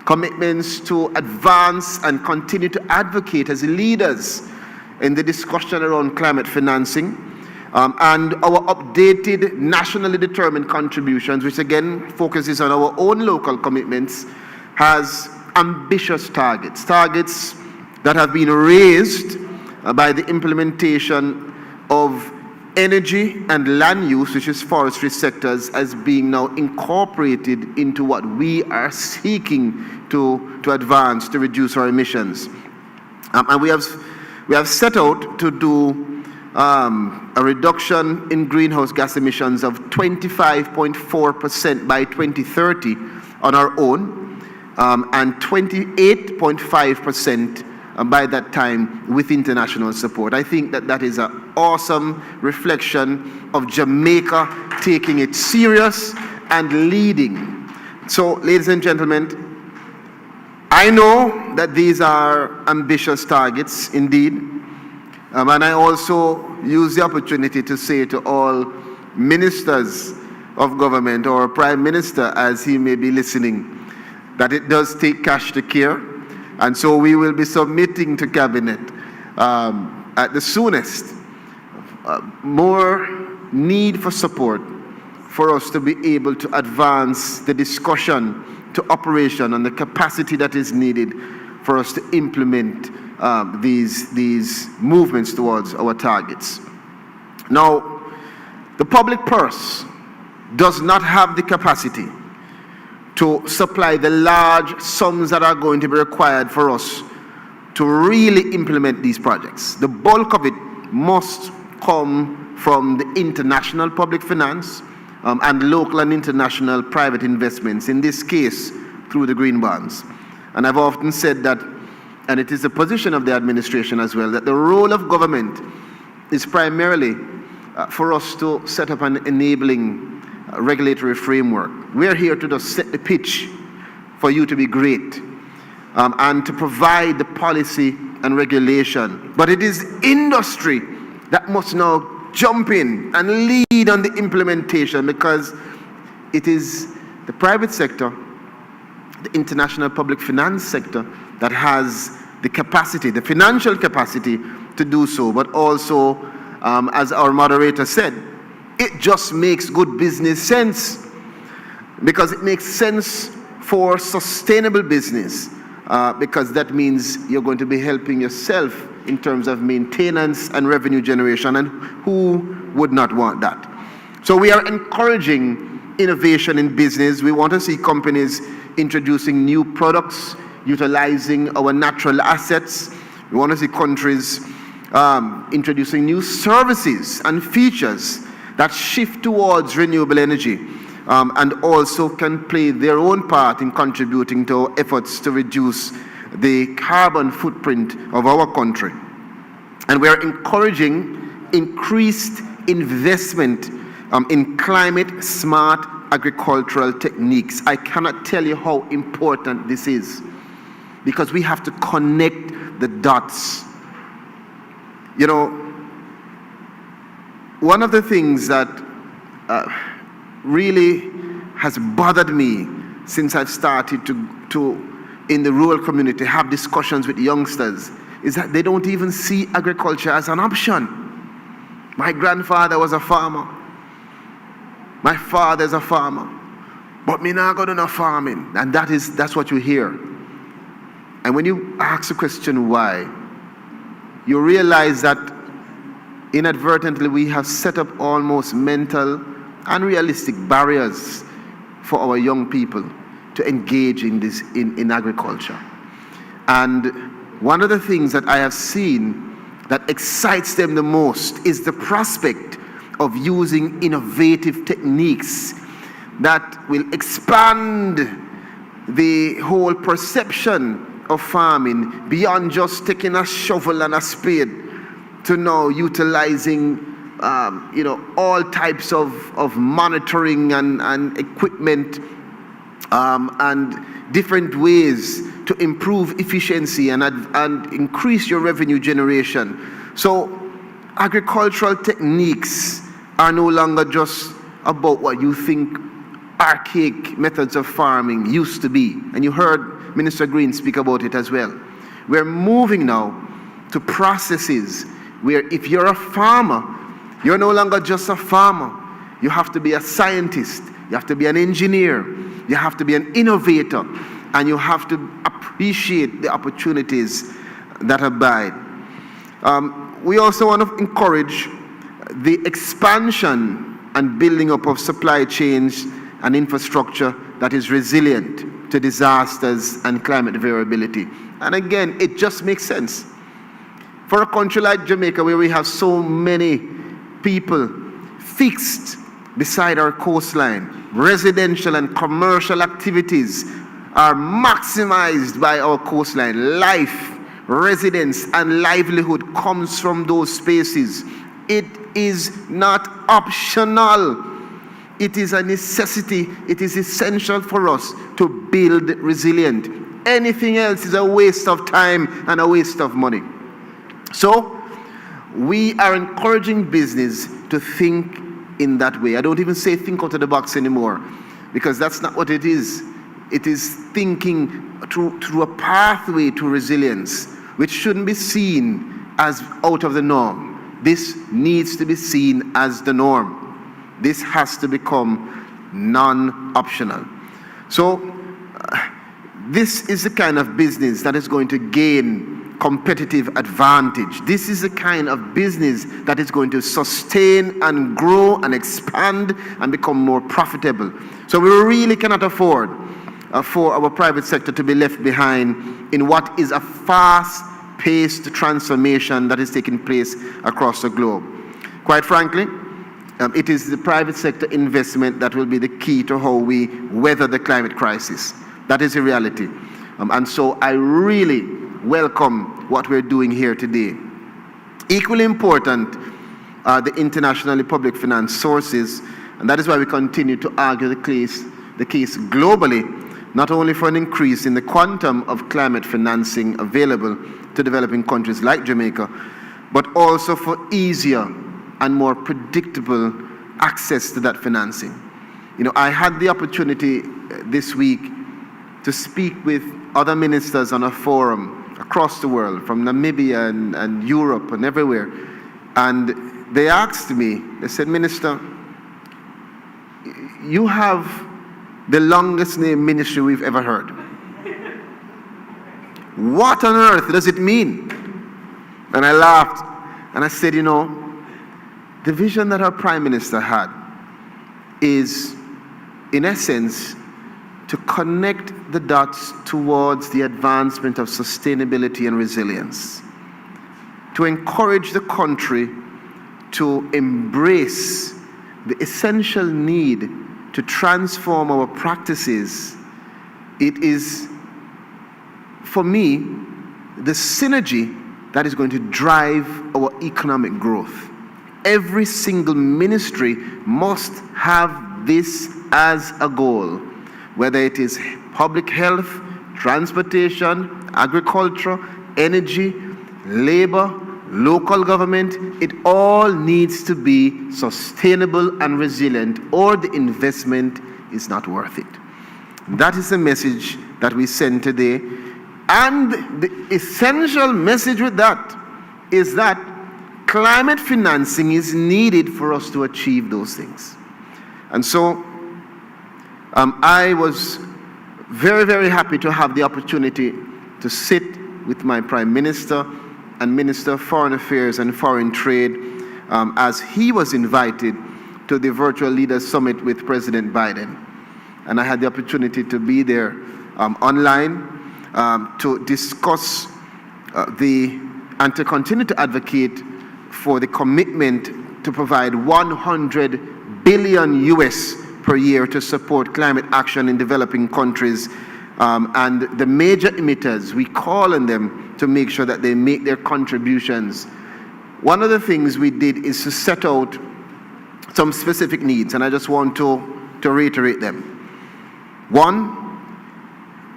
commitments to advance and continue to advocate as leaders in the discussion around climate financing, and our updated nationally determined contributions, which again focuses on our own local commitments, has ambitious targets that have been raised by the implementation of energy and land use, which is forestry sectors, as being now incorporated into what we are seeking to advance to reduce our emissions. And we have set out to do a reduction in greenhouse gas emissions of 25.4% by 2030 on our own, and 28.5% by that time with international support. I think that is an awesome reflection of Jamaica taking it serious and leading. So, ladies and gentlemen, I know that these are ambitious targets indeed. And I also use the opportunity to say to all ministers of government, or Prime Minister as he may be listening, that it does take cash to care. And so we will be submitting to Cabinet at the soonest more need for support for us to be able to advance the discussion to operation and the capacity that is needed for us to implement these movements towards our targets. Now, the public purse does not have the capacity to supply the large sums that are going to be required for us to really implement these projects. The bulk of it must come from the international public finance and local and international private investments, in this case through the green bonds. And I've often said that, and it is the position of the administration as well, that the role of government is primarily for us to set up an enabling regulatory framework. We're here to just set the pitch for you to be great and to provide the policy and regulation. But it is industry that must now jump in and lead on the implementation, because it is the private sector, the international public finance sector, that has the capacity, the financial capacity to do so. But also, as our moderator said, it just makes good business sense, because it makes sense for sustainable business, because that means you're going to be helping yourself in terms of maintenance and revenue generation, and who would not want that? So we are encouraging innovation in business. We want to see companies introducing new products, utilizing our natural assets. We want to see countries introducing new services and features that shift towards renewable energy, and also can play their own part in contributing to our efforts to reduce the carbon footprint of our country. And we are encouraging increased investment in climate smart agricultural techniques. I cannot tell you how important this is, because we have to connect the dots. You know, one of the things that really has bothered me since I've started to in the rural community have discussions with youngsters is that they don't even see agriculture as an option. My grandfather was a farmer. My father's a farmer. But me not going to no farming. And that's what you hear. And when you ask the question why, you realize that inadvertently we have set up almost mental, unrealistic barriers for our young people to engage in this in agriculture. And one of the things that I have seen that excites them the most is the prospect of using innovative techniques that will expand the whole perception of farming beyond just taking a shovel and a spade to now utilizing all types of monitoring and equipment and different ways to improve efficiency and increase your revenue generation. So agricultural techniques are no longer just about what you think archaic methods of farming used to be. And you heard Minister Green speak about it as well. We're moving now to processes where if you're a farmer, you're no longer just a farmer. You have to be a scientist. You have to be an engineer. You have to be an innovator. And you have to appreciate the opportunities that abide. We also want to encourage the expansion and building up of supply chains and infrastructure that is resilient to disasters and climate variability. And again, it just makes sense. For a country like Jamaica, where we have so many people fixed beside our coastline, residential and commercial activities are maximized by our coastline. Life, residence, and livelihood comes from those spaces. It is not optional. It is a necessity. It is essential for us to build resilient. Anything else is a waste of time and a waste of money. So we are encouraging business to think in that way. I don't even say think out of the box anymore, because that's not what it is. It is thinking through a pathway to resilience, which shouldn't be seen as out of the norm. This needs to be seen as the norm. This has to become non-optional. So this is the kind of business that is going to gain competitive advantage. This is the kind of business that is going to sustain and grow and expand and become more profitable. So we really cannot afford for our private sector to be left behind in what is a fast-paced transformation that is taking place across the globe. Quite frankly, it is the private sector investment that will be the key to how we weather the climate crisis. That is a reality. And so I really welcome what we're doing here today. Equally important are the internationally public finance sources, and that is why we continue to argue the case globally, not only for an increase in the quantum of climate financing available to developing countries like Jamaica, but also for easier and more predictable access to that financing. I had the opportunity this week to speak with other ministers on a forum across the world, from Namibia and Europe and everywhere. And they asked me, they said, Minister, you have the longest name ministry we've ever heard. What on earth does it mean? And I laughed and I said, the vision that our Prime Minister had is, in essence, to connect the dots towards the advancement of sustainability and resilience, to encourage the country to embrace the essential need to transform our practices. It is, for me, the synergy that is going to drive our economic growth. Every single ministry must have this as a goal, whether it is public health, transportation, agriculture, energy, labor, local government. It all needs to be sustainable and resilient, or the investment is not worth it. That is the message that we send today. And the essential message with that is that climate financing is needed for us to achieve those things. And so I was very, very happy to have the opportunity to sit with my Prime Minister and Minister of Foreign Affairs and Foreign Trade as he was invited to the Virtual Leaders Summit with President Biden. And I had the opportunity to be there online to discuss the and to continue to advocate for the commitment to provide 100 billion US per year to support climate action in developing countries. And the major emitters, we call on them to make sure that they make their contributions. One of the things we did is to set out some specific needs, and I just want to reiterate them. One,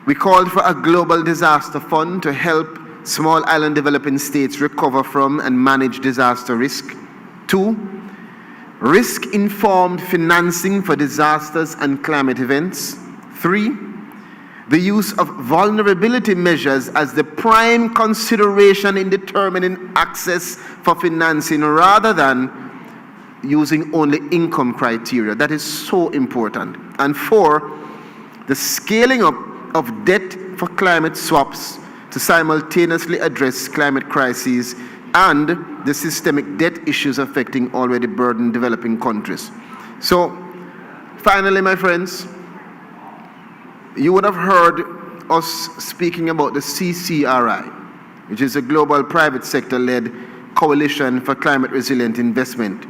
we called for a global disaster fund to help small island developing states recover from and manage disaster risk. 2, risk-informed financing for disasters and climate events. 3, the use of vulnerability measures as the prime consideration in determining access for financing rather than using only income criteria. That is so important. And 4, the scaling up of debt for climate swaps to simultaneously address climate crises and the systemic debt issues affecting already burdened developing countries. So, finally, my friends, you would have heard us speaking about the CCRI, which is a global private sector-led coalition for climate resilient investment.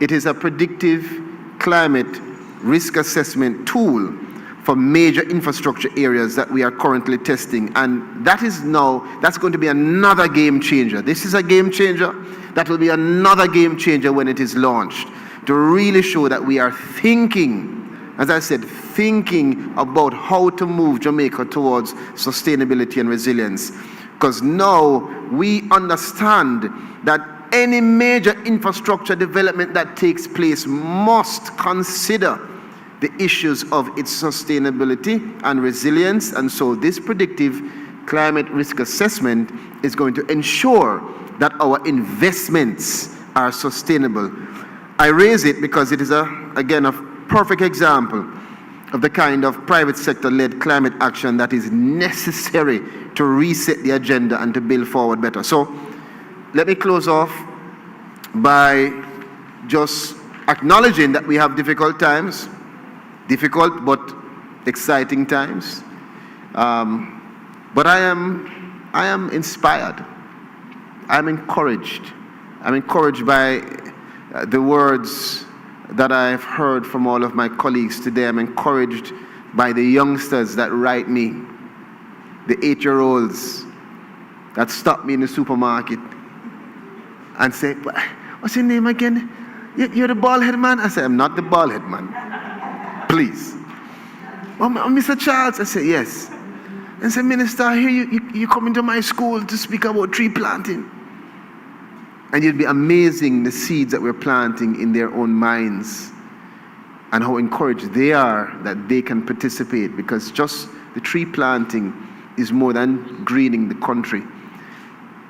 It is a predictive climate risk assessment tool for major infrastructure areas that we are currently testing. And that's going to be another game changer. This is a game changer. That will be another game changer when it is launched, to really show that we are thinking, as I said, thinking about how to move Jamaica towards sustainability and resilience. Because now we understand that any major infrastructure development that takes place must consider the issues of its sustainability and resilience. And so this predictive climate risk assessment is going to ensure that our investments are sustainable. I raise it because it is, again, a perfect example of the kind of private sector-led climate action that is necessary to reset the agenda and to build forward better. So let me close off by just acknowledging that we have difficult times, difficult but exciting times. But I am inspired. I'm encouraged. I'm encouraged by the words that I've heard from all of my colleagues today. I'm encouraged by the youngsters that write me, the 8-year-olds that stop me in the supermarket and say, "What's your name again? You're the bald-head man?" I say, "I'm not the bald-head man. Please." "Oh, Mr. Charles?" I say, "Yes." And say, "Minister, I hear you coming to my school to speak about tree planting." And you'd be amazing the seeds that we're planting in their own minds and how encouraged they are that they can participate, because just the tree planting is more than greening the country.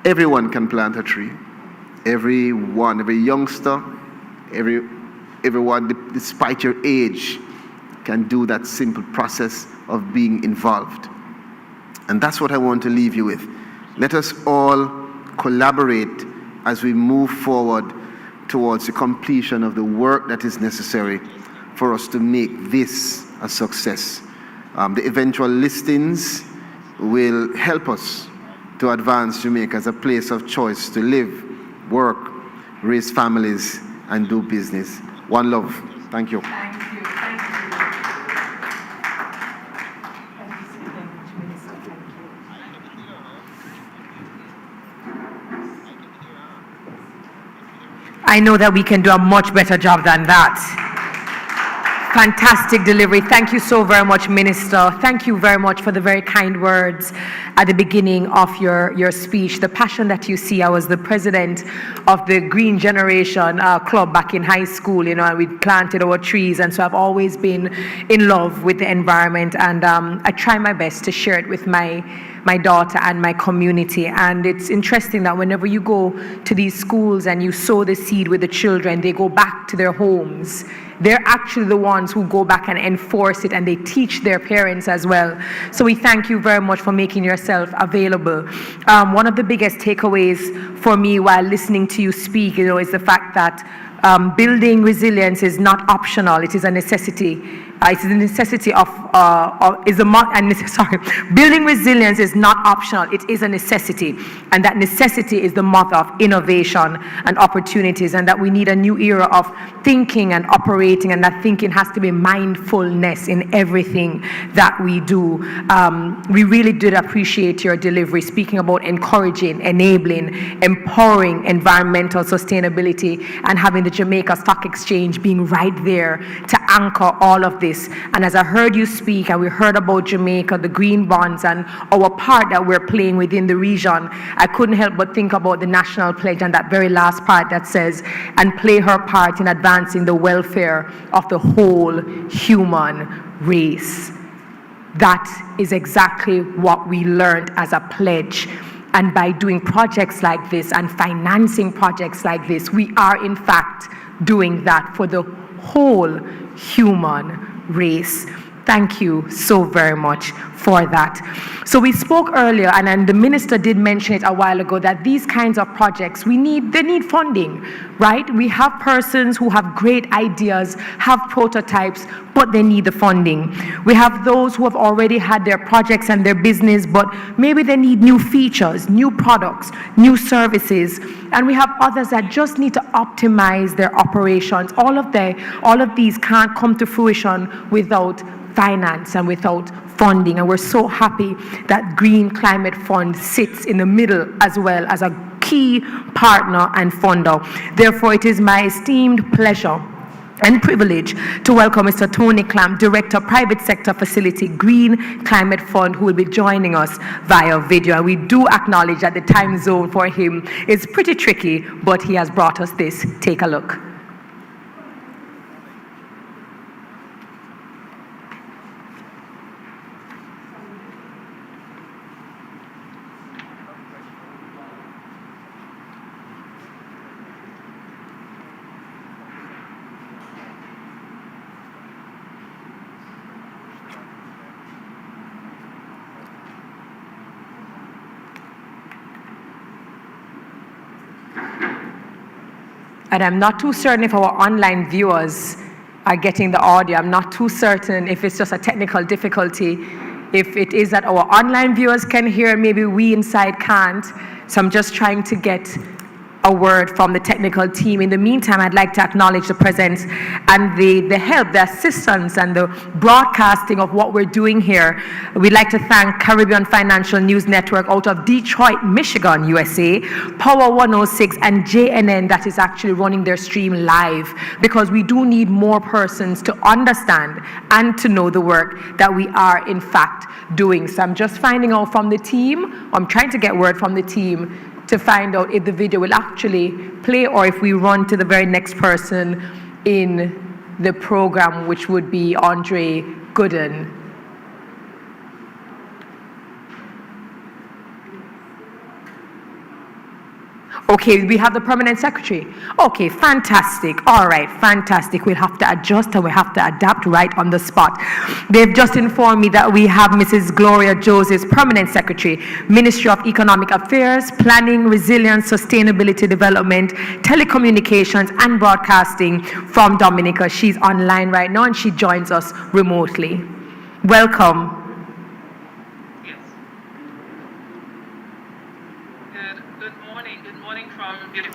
Everyone can plant a tree. Everyone, every youngster, everyone, despite your age, can do that simple process of being involved. And that's what I want to leave you with. Let us all collaborate as we move forward towards the completion of the work that is necessary for us to make this a success. The eventual listings will help us to advance Jamaica as a place of choice to live, work, raise families, and do business. One love. Thank you. Thank you. I know that we can do a much better job than that. Fantastic delivery. Thank you so very much, Minister. Thank you very much for the very kind words at the beginning of your speech. The passion that you see. I was the president of the Green Generation Club back in high school, and we planted our trees, and so I've always been in love with the environment, and I try my best to share it with my daughter and my community. And it's interesting that whenever you go to these schools and you sow the seed with the children, they go back to their homes. They're actually the ones who go back and enforce it, and they teach their parents as well. So we thank you very much for making yourself available. One of the biggest takeaways for me while listening to you speak, is the fact that building resilience is not optional, it is a necessity. it's the necessity building resilience is not optional, it is a necessity. And that necessity is the mother of innovation and opportunities, and that we need a new era of thinking and operating, and that thinking has to be mindfulness in everything that we do. We really did appreciate your delivery, speaking about encouraging, enabling, empowering environmental sustainability, and having the Jamaica Stock Exchange being right there to anchor all of this. And as I heard you speak, and we heard about Jamaica, the green bonds, and our part that we're playing within the region, I couldn't help but think about the national pledge and that very last part that says, and play her part in advancing the welfare of the whole human race. That is exactly what we learned as a pledge. And by doing projects like this and financing projects like this, we are in fact doing that for the whole human race. Thank you so very much for that. So we spoke earlier, and the minister did mention it a while ago, that these kinds of projects, they need funding, right? We have persons who have great ideas, have prototypes, but they need the funding. We have those who have already had their projects and their business, but maybe they need new features, new products, new services. And we have others that just need to optimize their operations. All of these can't come to fruition without finance and without funding. And we're so happy that Green Climate Fund sits in the middle as well as a key partner and funder. Therefore, it is my esteemed pleasure and privilege to welcome Mr. Tony Clamp, Director, Private Sector Facility, Green Climate Fund, who will be joining us via video. And we do acknowledge that the time zone for him is pretty tricky, but he has brought us this. Take a look. And I'm not too certain if our online viewers are getting the audio. I'm not too certain if it's just a technical difficulty. If it is that our online viewers can hear, maybe we inside can't. So I'm just trying to get a word from the technical team. In the meantime, I'd like to acknowledge the presence and the help, the assistance, and the broadcasting of what we're doing here. We'd like to thank Caribbean Financial News Network out of Detroit, Michigan, USA, Power 106, and JNN that is actually running their stream live, because we do need more persons to understand and to know the work that we are in fact doing. So I'm just finding out from the team, I'm trying to get word from the team to find out if the video will actually play or if we run to the very next person in the program, which would be Andre Gooden. Okay, we have the permanent secretary. Okay, fantastic. All right, fantastic. We'll have to adjust and we have to adapt right on the spot. They've just informed me that we have Mrs. Gloria Joseph, permanent secretary, Ministry of Economic Affairs, Planning, Resilience, Sustainability Development, Telecommunications, and Broadcasting from Dominica. She's online right now and she joins us remotely. Welcome.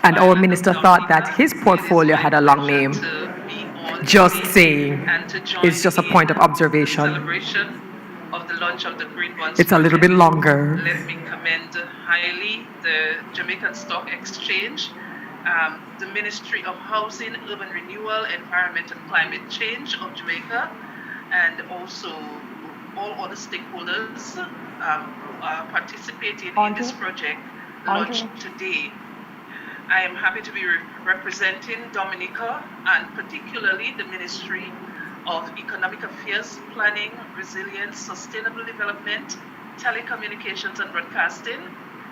And our minister thought that his portfolio had a long name. Just saying. It's just a point of observation. Of the launch of the Green Bonds it's a little bit longer. Let me commend highly the Jamaican Stock Exchange, the Ministry of Housing, Urban Renewal, Environment and Climate Change of Jamaica, and also all other stakeholders participating in this project launched today. I am happy to be representing Dominica and particularly the Ministry of Economic Affairs, Planning, Resilience, Sustainable Development, Telecommunications and Broadcasting,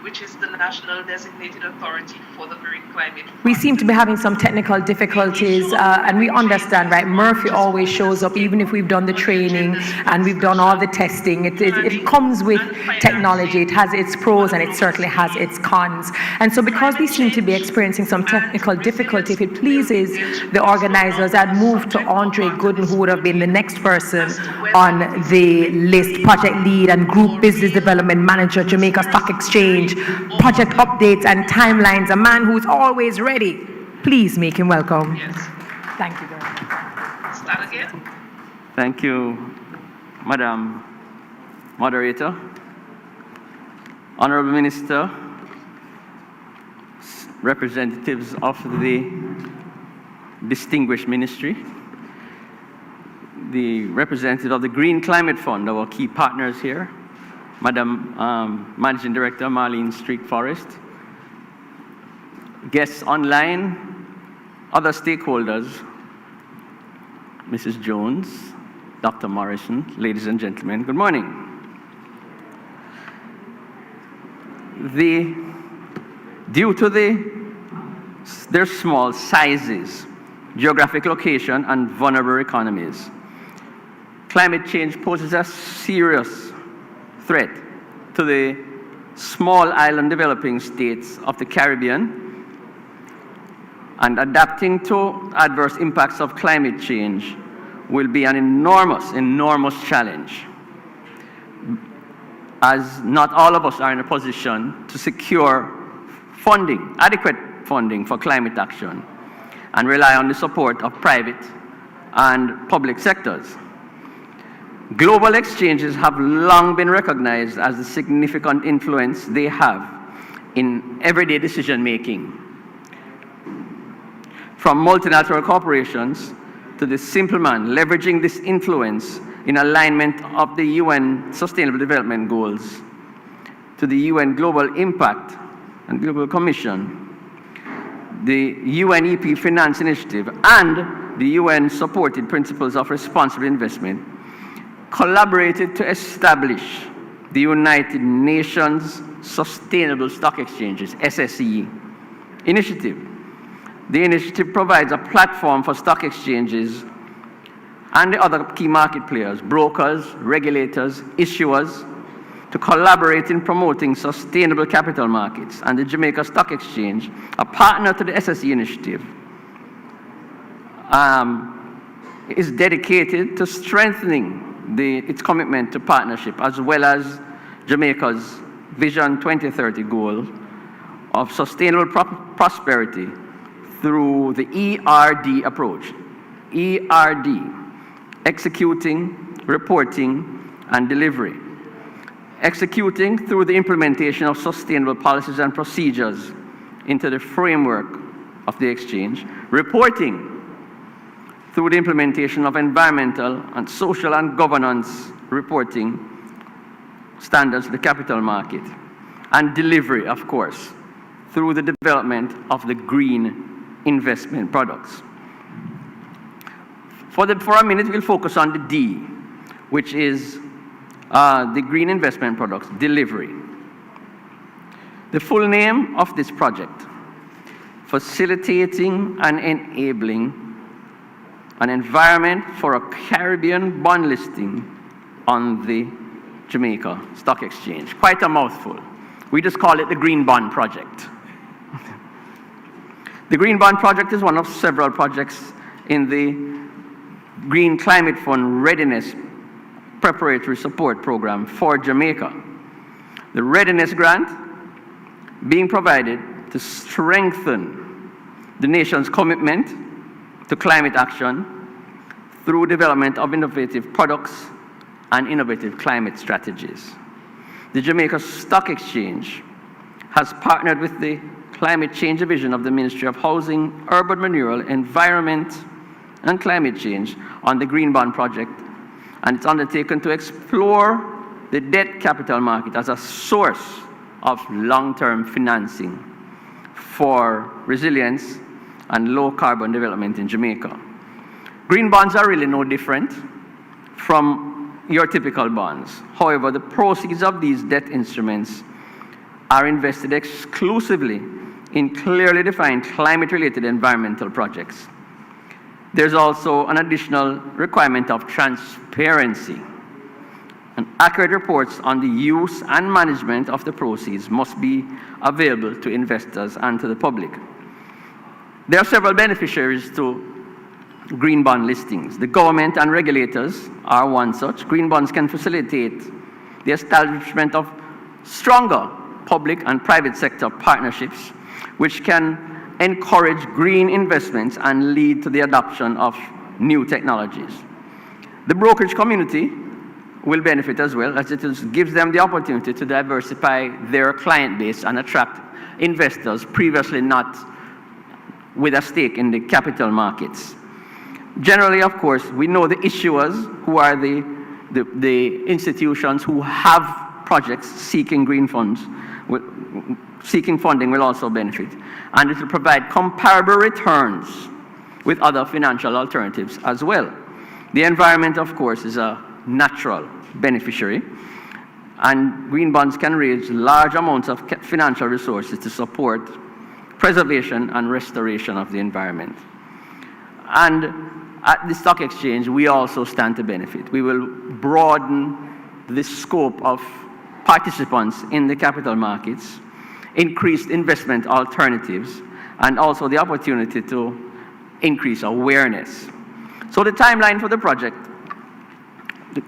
which is the national designated authority for the Green Climate Fund. We seem to be having some technical difficulties, and we understand, right? Murphy always shows up, even if we've done the training and we've done all the testing. It comes with technology. It has its pros and it certainly has its cons. And so because we seem to be experiencing some technical difficulty, if it pleases the organizers, I'd move to Andre Gooden, who would have been the next person on the list, project lead and group business development manager, Jamaica Stock Exchange, project updates and timelines, a man who's always ready. Please make him welcome. Yes. Thank you very much. Start again. Thank you, Madam Moderator. Honorable Minister, representatives of the distinguished ministry, the representative of the Green Climate Fund, our key partners here, Madam Managing Director Marlene Street Forest, guests online, other stakeholders, Mrs. Jones, Dr. Morrison, ladies and gentlemen, good morning. Due to their small sizes, geographic location, and vulnerable economies, climate change poses a serious threat to the small island developing states of the Caribbean, and adapting to adverse impacts of climate change will be an enormous challenge, as not all of us are in a position to secure funding, adequate funding for climate action, and rely on the support of private and public sectors. Global exchanges have long been recognized as the significant influence they have in everyday decision making. From multinational corporations to the simple man leveraging this influence in alignment of the UN Sustainable Development Goals, to the UN Global Impact and Global Commission, the UNEP Finance Initiative, and the UN-supported Principles of Responsible Investment, collaborated to establish the United Nations Sustainable Stock Exchanges, SSE, initiative. The initiative provides a platform for stock exchanges and the other key market players, brokers, regulators, issuers, to collaborate in promoting sustainable capital markets. And the Jamaica Stock Exchange, a partner to the SSE initiative, is dedicated to strengthening its commitment to partnership, as well as Jamaica's Vision 2030 goal of sustainable prosperity through the ERD approach. ERD, executing, reporting, and delivery. Executing through the implementation of sustainable policies and procedures into the framework of the exchange. Reporting through the implementation of environmental and social and governance reporting standards to the capital market. And delivery, of course, through the development of the green investment products. For a minute, we'll focus on the D, which is the green investment products, delivery. The full name of this project: facilitating and enabling an environment for a Caribbean bond listing on the Jamaica Stock Exchange. Quite a mouthful. We just call it the Green Bond Project. The Green Bond Project is one of several projects in the Green Climate Fund Readiness Preparatory Support Program for Jamaica. The Readiness Grant being provided to strengthen the nation's commitment to climate action through development of innovative products and innovative climate strategies. The Jamaica Stock Exchange has partnered with the Climate Change Division of the Ministry of Housing, Urban Renewal, Environment, and Climate Change on the Green Bond Project, and it's undertaken to explore the debt capital market as a source of long-term financing for resilience and low-carbon development in Jamaica. Green bonds are really no different from your typical bonds. However, the proceeds of these debt instruments are invested exclusively in clearly defined climate-related environmental projects. There's also an additional requirement of transparency. And accurate reports on the use and management of the proceeds must be available to investors and to the public. There are several beneficiaries to green bond listings. The government and regulators are one such. Green bonds can facilitate the establishment of stronger public and private sector partnerships, which can encourage green investments and lead to the adoption of new technologies. The brokerage community will benefit as well, as it gives them the opportunity to diversify their client base and attract investors previously not with a stake in the capital markets. Generally, of course, we know the issuers, who are the institutions who have projects seeking green funds, seeking funding, will also benefit. And it will provide comparable returns with other financial alternatives as well. The environment, of course, is a natural beneficiary, and green bonds can raise large amounts of financial resources to support preservation and restoration of the environment. And at the stock exchange, we also stand to benefit. We will broaden the scope of participants in the capital markets, increased investment alternatives, and also the opportunity to increase awareness. So the timeline for the project,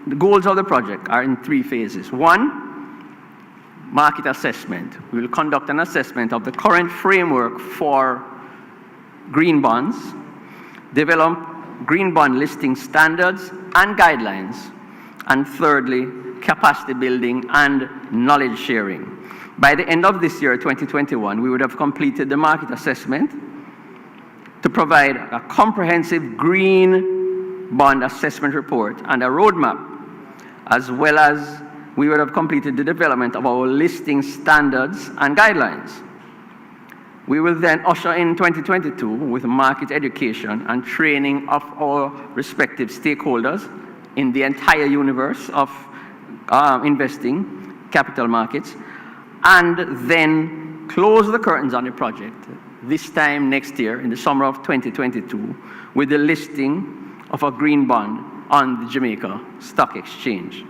the goals of the project are in 3 phases. 1, market assessment. We will conduct an assessment of the current framework for green bonds, develop green bond listing standards and guidelines, and thirdly, capacity building and knowledge sharing. By the end of this year, 2021, we would have completed the market assessment to provide a comprehensive green bond assessment report and a roadmap, as well as we would have completed the development of our listing standards and guidelines. We will then usher in 2022 with market education and training of our respective stakeholders in the entire universe of investing capital markets, and then close the curtains on the project this time next year in the summer of 2022 with the listing of a green bond on the Jamaica Stock Exchange.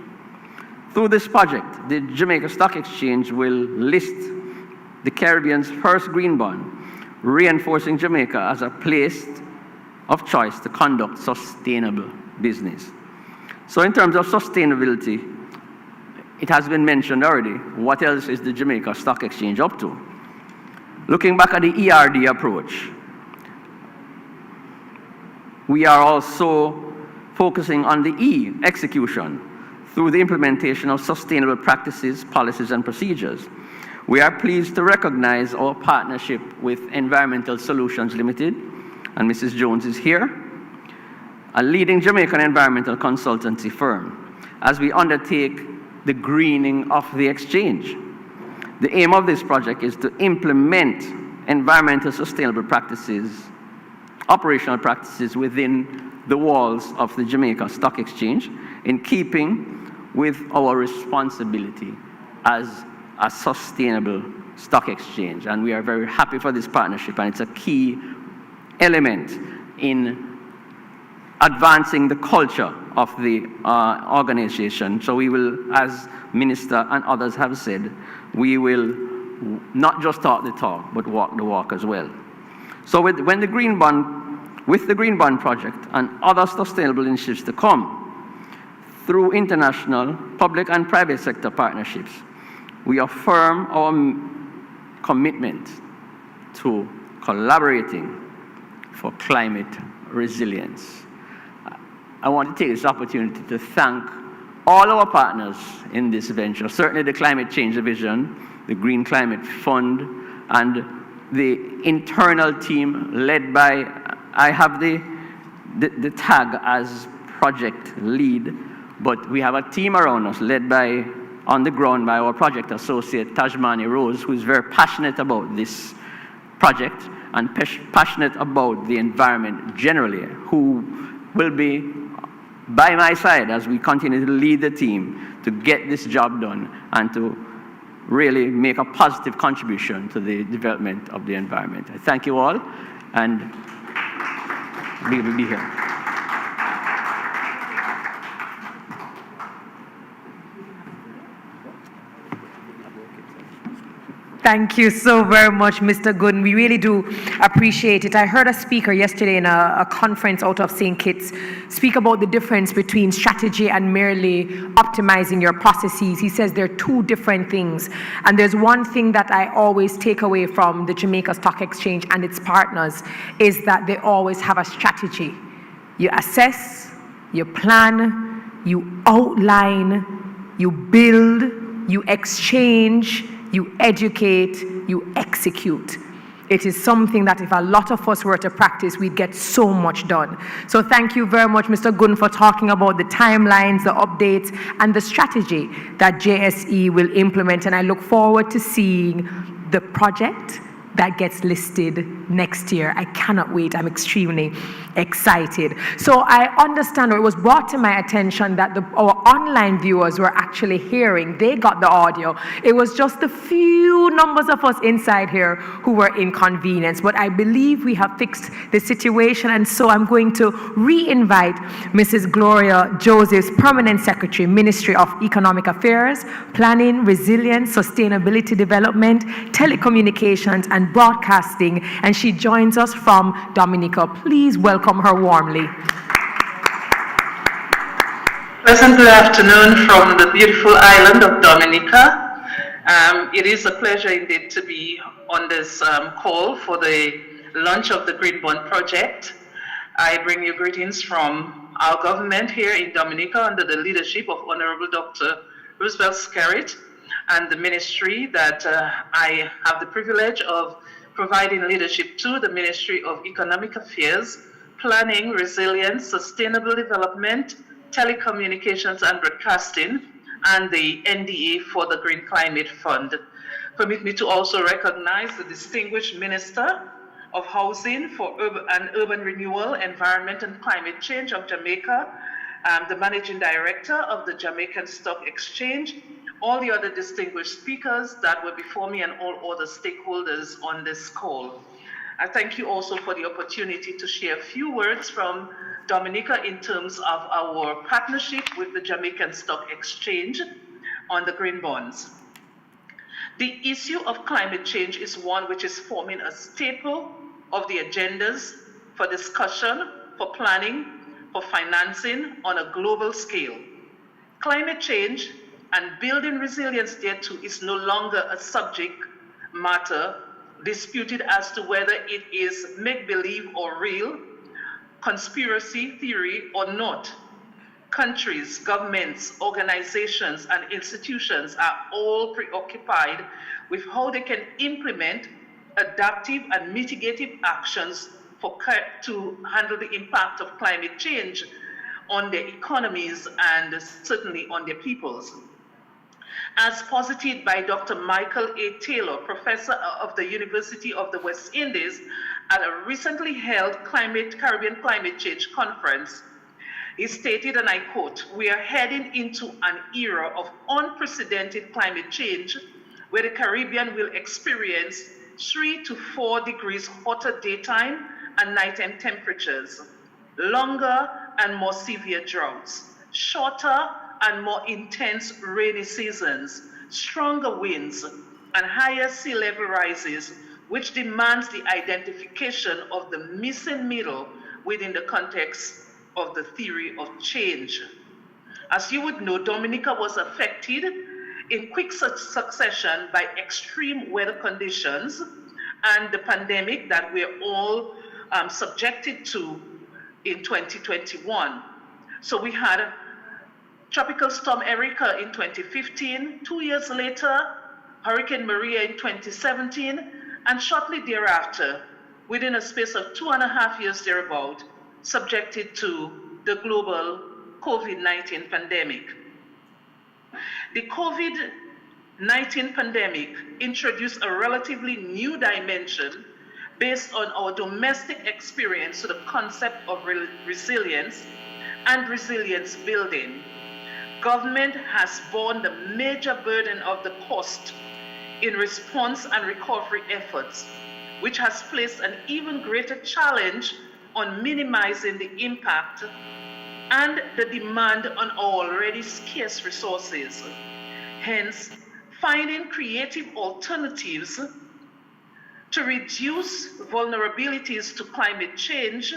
Through this project, the Jamaica Stock Exchange will list the Caribbean's first green bond, reinforcing Jamaica as a place of choice to conduct sustainable business. So in terms of sustainability, it has been mentioned already. What else is the Jamaica Stock Exchange up to? Looking back at the ERD approach, we are also focusing on the E, execution, through the implementation of sustainable practices, policies, and procedures. We are pleased to recognize our partnership with Environmental Solutions Limited, and Mrs. Jones is here, a leading Jamaican environmental consultancy firm, as we undertake the greening of the exchange. The aim of this project is to implement environmental sustainable practices, operational practices within the walls of the Jamaica Stock Exchange, in keeping with our responsibility as a sustainable stock exchange. And we are very happy for this partnership, and it's a key element in advancing the culture of the organization. So we will, as Minister and others have said, we will not just talk the talk, but walk the walk as well. So with the Green Bond project and other sustainable initiatives to come, through international public and private sector partnerships, we affirm our commitment to collaborating for climate resilience. I want to take this opportunity to thank all our partners in this venture, certainly the Climate Change Division, the Green Climate Fund, and the internal team led by, I have the tag as project lead, but we have a team around us led by, on the ground, by our project associate, Tajmani Rose, who is very passionate about this project and passionate about the environment generally, who will be by my side as we continue to lead the team to get this job done and to really make a positive contribution to the development of the environment. I thank you all, and we will be here. Thank you so very much, Mr. Gooden. We really do appreciate it. I heard a speaker yesterday in a conference out of St. Kitts speak about the difference between strategy and merely optimizing your processes. He says they're two different things. And there's one thing that I always take away from the Jamaica Stock Exchange and its partners is that they always have a strategy. You assess, you plan, you outline, you build, you exchange, you educate, you execute. It is something that if a lot of us were to practice, we'd get so much done. So thank you very much, Mr. Gooden, for talking about the timelines, the updates, and the strategy that JSE will implement. And I look forward to seeing the project that gets listed next year. I cannot wait. I'm extremely excited. So I understand, or it was brought to my attention that our online viewers were actually hearing. They got the audio. It was just a few numbers of us inside here who were inconvenienced. But I believe we have fixed the situation, and so I'm going to re-invite Mrs. Gloria Josephs, Permanent Secretary, Ministry of Economic Affairs, Planning, Resilience, Sustainability Development, Telecommunications, and Broadcasting, and she joins us from Dominica. Please welcome her warmly. Pleasant good afternoon from the beautiful island of Dominica. It is a pleasure indeed to be on this call for the launch of the Green Bond Project. I bring you greetings from our government here in Dominica under the leadership of Honorable Dr. Roosevelt Skerritt, and the ministry that I have the privilege of providing leadership to, the Ministry of Economic Affairs, Planning, Resilience, Sustainable Development, Telecommunications and Broadcasting, and the NDA for the Green Climate Fund. Permit me to also recognize the distinguished Minister of Housing for Urban Renewal, Environment and Climate Change of Jamaica, the Managing Director of the Jamaican Stock Exchange, all the other distinguished speakers that were before me, and all other stakeholders on this call. I thank you also for the opportunity to share a few words from Dominica in terms of our partnership with the Jamaican Stock Exchange on the green bonds. The issue of climate change is one which is forming a staple of the agendas for discussion, for planning, for financing on a global scale. Climate change and building resilience thereto is no longer a subject matter disputed as to whether it is make-believe or real, conspiracy theory or not. Countries, governments, organizations, and institutions are all preoccupied with how they can implement adaptive and mitigative actions to handle the impact of climate change on their economies and certainly on their peoples. As posited by Dr. Michael A. Taylor, professor of the University of the West Indies, at a recently held Caribbean Climate Change Conference, he stated, and I quote, "We are heading into an era of unprecedented climate change where the Caribbean will experience 3 to 4 degrees hotter daytime and nighttime temperatures, longer and more severe droughts, shorter and more intense rainy seasons, stronger winds, and higher sea level rises, which demands the identification of the missing middle within the context of the theory of change." As you would know, Dominica was affected in quick succession by extreme weather conditions and the pandemic that we're all subjected to in 2021. So we had Tropical Storm Erika in 2015, 2 years later, Hurricane Maria in 2017, and shortly thereafter, within a space of 2.5 years thereabout, subjected to the global COVID-19 pandemic. The COVID-19 pandemic introduced a relatively new dimension based on our domestic experience to the concept of resilience and resilience building. Government has borne the major burden of the cost in response and recovery efforts, which has placed an even greater challenge on minimizing the impact and the demand on our already scarce resources. Hence, finding creative alternatives to reduce vulnerabilities to climate change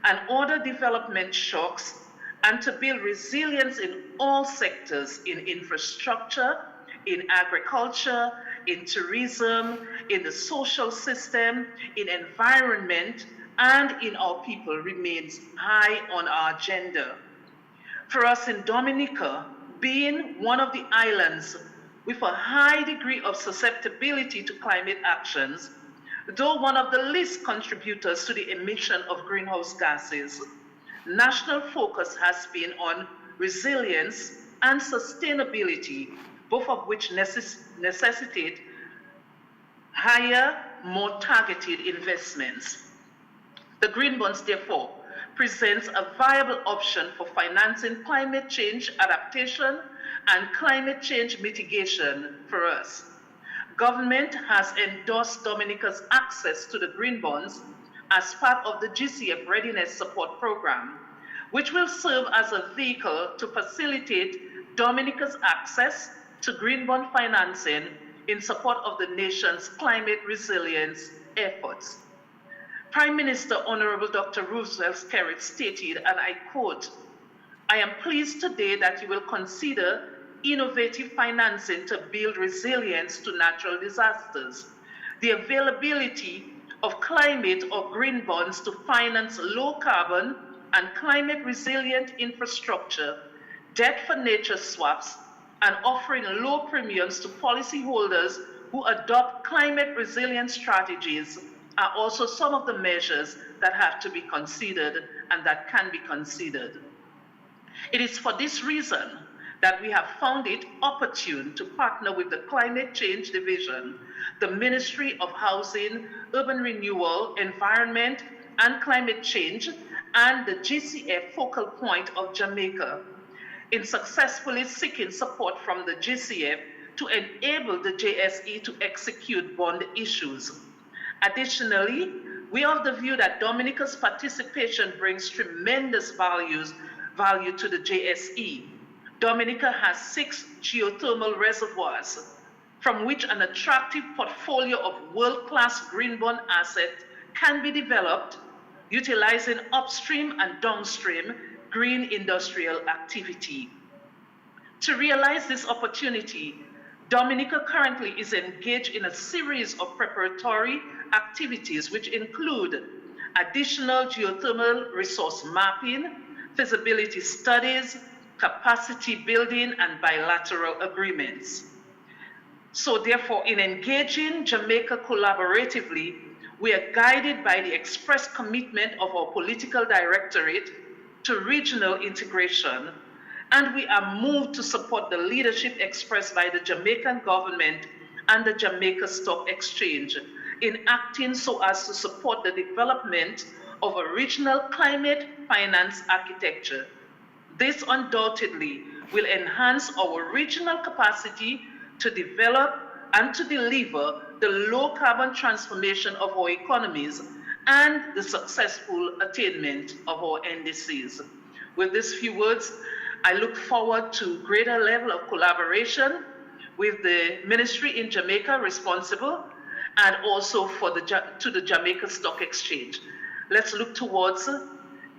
and other development shocks, and to build resilience in all sectors, in infrastructure, in agriculture, in tourism, in the social system, in environment, and in our people remains high on our agenda. For us in Dominica, being one of the islands with a high degree of susceptibility to climate actions, though one of the least contributors to the emission of greenhouse gases, national focus has been on resilience and sustainability, both of which necessitate higher, more targeted investments. The Green Bonds, therefore, presents a viable option for financing climate change adaptation and climate change mitigation for us. Government has endorsed Dominica's access to the Green Bonds as part of the GCF Readiness Support Program, which will serve as a vehicle to facilitate Dominica's access to green bond financing in support of the nation's climate resilience efforts. Prime Minister Honorable Dr. Roosevelt Skerrit stated, and I quote, "I am pleased today that you will consider innovative financing to build resilience to natural disasters. The availability of climate or green bonds to finance low carbon and climate resilient infrastructure, debt for nature swaps, and offering low premiums to policyholders who adopt climate resilient strategies are also some of the measures that have to be considered and that can be considered. It is for this reason that we have found it opportune to partner with the Climate Change Division, the Ministry of Housing, Urban Renewal, Environment, and Climate Change, and the GCF Focal Point of Jamaica, in successfully seeking support from the GCF to enable the JSE to execute bond issues. Additionally, we are of the view that Dominica's participation brings tremendous value to the JSE. Dominica has 6 geothermal reservoirs, from which an attractive portfolio of world-class green bond assets can be developed, utilizing upstream and downstream green industrial activity. To realize this opportunity, Dominica currently is engaged in a series of preparatory activities which include additional geothermal resource mapping, feasibility studies, capacity building, and bilateral agreements. So therefore, in engaging Jamaica collaboratively, we are guided by the express commitment of our political directorate to regional integration, and we are moved to support the leadership expressed by the Jamaican government and the Jamaica Stock Exchange in acting so as to support the development of a regional climate finance architecture. This undoubtedly will enhance our regional capacity to develop and to deliver the low carbon transformation of our economies and the successful attainment of our NDCs. With these few words, I look forward to greater level of collaboration with the ministry in Jamaica responsible and also to the Jamaica Stock Exchange. Let's look towards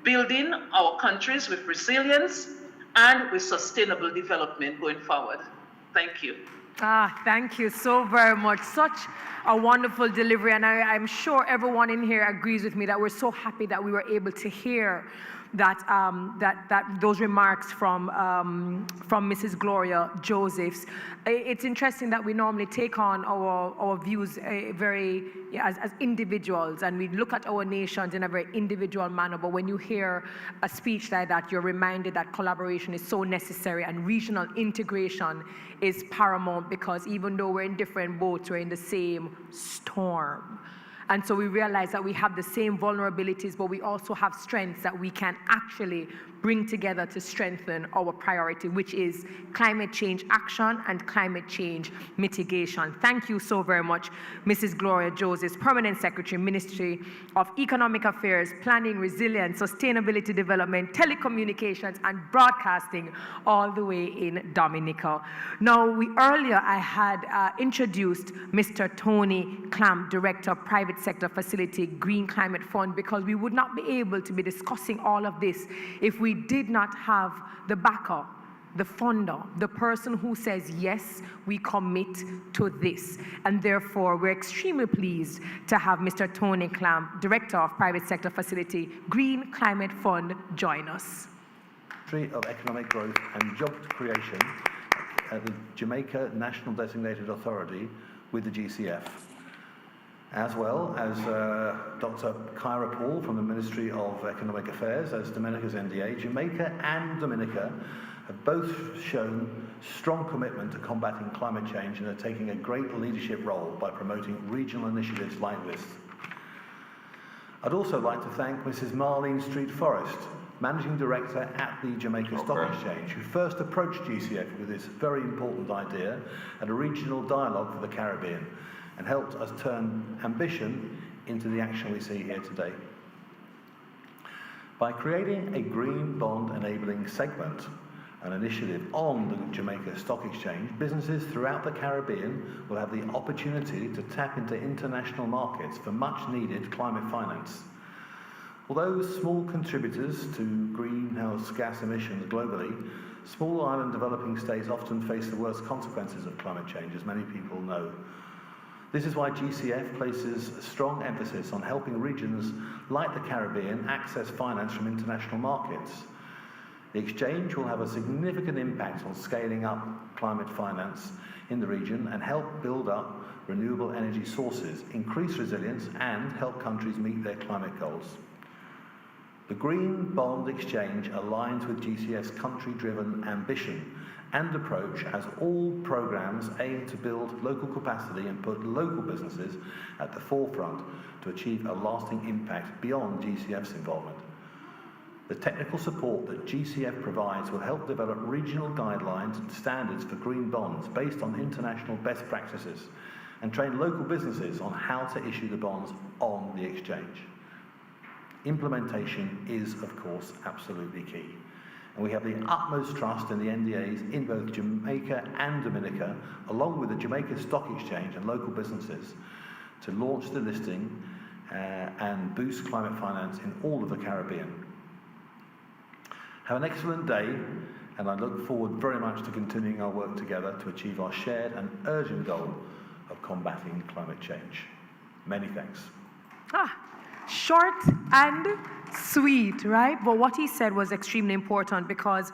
building our countries with resilience and with sustainable development going forward. Thank you. Thank you so very much. Such a wonderful delivery, and I'm sure everyone in here agrees with me that we're so happy that we were able to hear those remarks from Mrs. Gloria Josephs. It's interesting that we normally take on our views as individuals, and we look at our nations in a very individual manner, but when you hear a speech like that, you're reminded that collaboration is so necessary and regional integration is paramount, because even though we're in different boats, we're in the same storm. And so we realize that we have the same vulnerabilities, but we also have strengths that we can actually bring together to strengthen our priority, which is climate change action and climate change mitigation. Thank you so very much, Mrs. Gloria Joseph, Permanent Secretary, Ministry of Economic Affairs, Planning, Resilience, Sustainability Development, Telecommunications, and Broadcasting, all the way in Dominica. Now, earlier I had introduced Mr. Tony Clamp, Director of Private Sector Facility, Green Climate Fund, because we would not be able to be discussing all of this if we did not have the backer, the funder, the person who says, yes, we commit to this. And therefore, we're extremely pleased to have Mr. Tony Clamp, Director of Private Sector Facility, Green Climate Fund, join us. Of Economic Growth and Job Creation at the Jamaica National Designated Authority with the GCF, as well as Dr. Kyra Paul from the Ministry of Economic Affairs as Dominica's NDA. Jamaica and Dominica have both shown strong commitment to combating climate change and are taking a great leadership role by promoting regional initiatives like this. I'd also like to thank Mrs. Marlene Street Forrest, Managing Director at the Jamaica Stock Exchange, who first approached GCF with this very important idea at a regional dialogue for the Caribbean and helped us turn ambition into the action we see here today. By creating a green bond enabling segment, an initiative on the Jamaica Stock Exchange, businesses throughout the Caribbean will have the opportunity to tap into international markets for much needed climate finance. Although small contributors to greenhouse gas emissions globally, small island developing states often face the worst consequences of climate change, as many people know. This is why GCF places a strong emphasis on helping regions like the Caribbean access finance from international markets. The exchange will have a significant impact on scaling up climate finance in the region and help build up renewable energy sources, increase resilience, and help countries meet their climate goals. The Green Bond Exchange aligns with GCF's country-driven ambition and approach, as all programs aim to build local capacity and put local businesses at the forefront to achieve a lasting impact beyond GCF's involvement. The technical support that GCF provides will help develop regional guidelines and standards for green bonds based on international best practices and train local businesses on how to issue the bonds on the exchange. Implementation is, of course, absolutely key. And we have the utmost trust in the NDAs in both Jamaica and Dominica, along with the Jamaica Stock Exchange and local businesses, to launch the listing and boost climate finance in all of the Caribbean. Have an excellent day, and I look forward very much to continuing our work together to achieve our shared and urgent goal of combating climate change. Many thanks. Short and sweet, right? But what he said was extremely important because,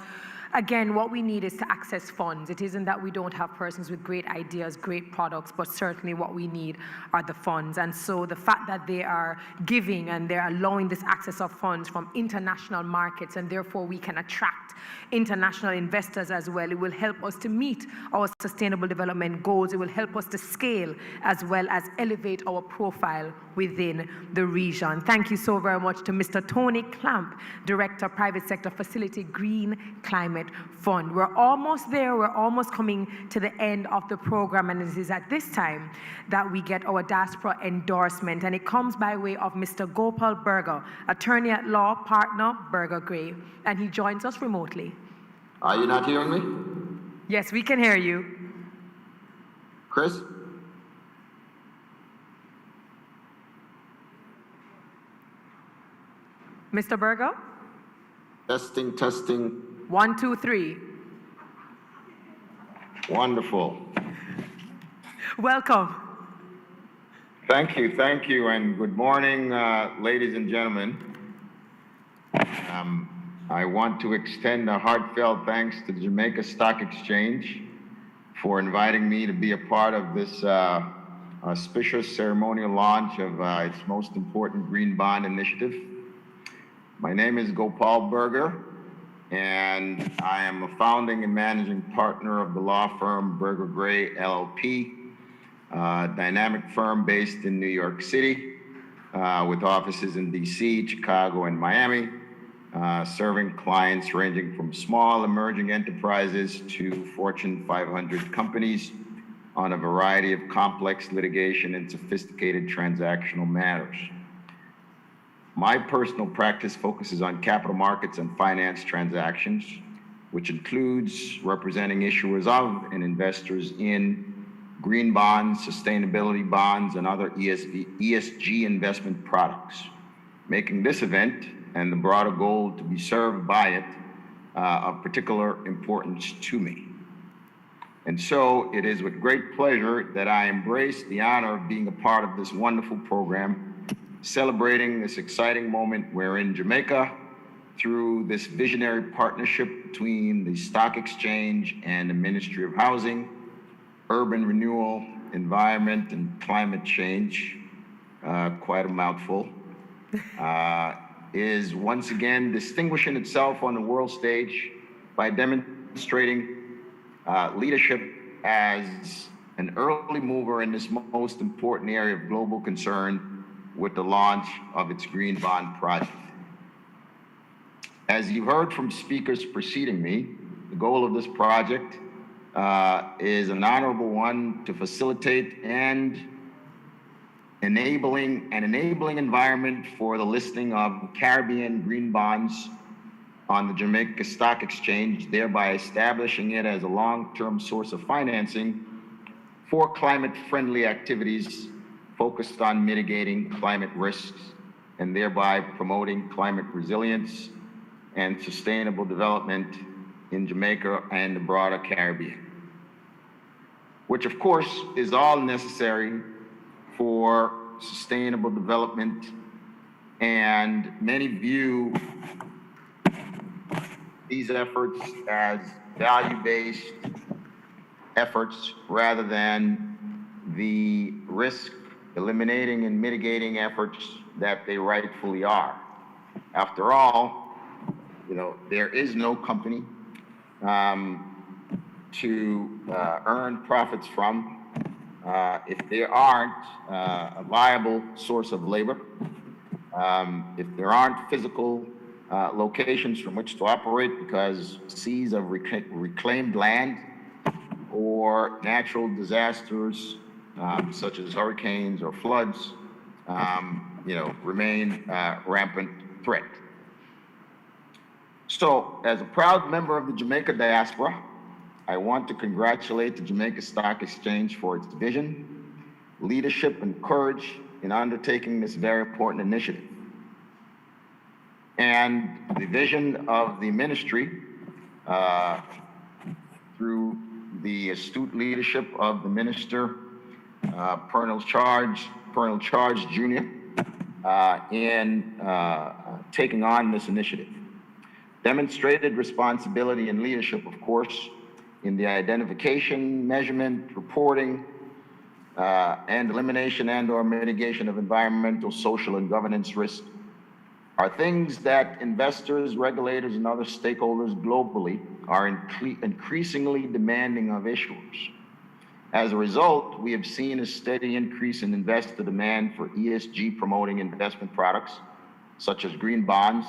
again, what we need is to access funds. It isn't that we don't have persons with great ideas, great products, but certainly what we need are the funds. And so the fact that they are giving and they're allowing this access of funds from international markets, and therefore we can attract international investors as well, it will help us to meet our sustainable development goals. It will help us to scale as well as elevate our profile within the region. Thank you so very much to Mr. Tony Clamp, Director, Private Sector Facility, Green Climate Fund. We're almost there. We're almost coming to the end of the program, and it is at this time that we get our Diaspora Endorsement, and it comes by way of Mr. Gopal Berger, Attorney at Law, Partner, Berger Gray, and he joins us remotely. Are you not hearing me? Yes, we can hear you. Chris? Mr. Berger? Testing, testing. 1, 2, 3. Wonderful. Welcome. Thank you, and good morning, ladies and gentlemen. I want to extend a heartfelt thanks to the Jamaica Stock Exchange for inviting me to be a part of this auspicious ceremonial launch of its most important green bond initiative. My name is Gopal Berger, and I am a founding and managing partner of the law firm Berger Gray LLP, a dynamic firm based in New York City with offices in DC, Chicago, and Miami. serving clients ranging from small emerging enterprises to Fortune 500 companies on a variety of complex litigation and sophisticated transactional matters. My personal practice focuses on capital markets and finance transactions, which includes representing issuers of and investors in green bonds, sustainability bonds, and other ESG investment products, making this event and the broader goal to be served by it of particular importance to me. And so it is with great pleasure that I embrace the honor of being a part of this wonderful program, celebrating this exciting moment wherein Jamaica, through this visionary partnership between the Stock Exchange and the Ministry of Housing, Urban Renewal, Environment, and Climate Change, quite a mouthful, is once again distinguishing itself on the world stage by demonstrating leadership as an early mover in this most important area of global concern with the launch of its Green Bond project. As you heard from speakers preceding me, the goal of this project is an honorable one to facilitate and enabling environment for the listing of Caribbean green bonds on the Jamaica Stock Exchange, thereby establishing it as a long-term source of financing for climate-friendly activities focused on mitigating climate risks and thereby promoting climate resilience and sustainable development in Jamaica and the broader Caribbean, which of course is all necessary for sustainable development, and many view these efforts as value-based efforts rather than the risk eliminating and mitigating efforts that they rightfully are. After all, there is no company to earn profits from if there aren't a viable source of labor, if there aren't physical locations from which to operate because seas of reclaimed land or natural disasters such as hurricanes or floods, remain rampant threat. So, as a proud member of the Jamaica diaspora, I want to congratulate the Jamaica Stock Exchange for its vision, leadership, and courage in undertaking this very important initiative. And the vision of the ministry, through the astute leadership of the Minister, Colonel Charge Jr., in taking on this initiative. Demonstrated responsibility and leadership, of course, in the identification, measurement, reporting, and elimination and/or mitigation of environmental, social, and governance risks are things that investors, regulators, and other stakeholders globally are increasingly demanding of issuers. As a result, we have seen a steady increase in investor demand for ESG promoting investment products, such as green bonds,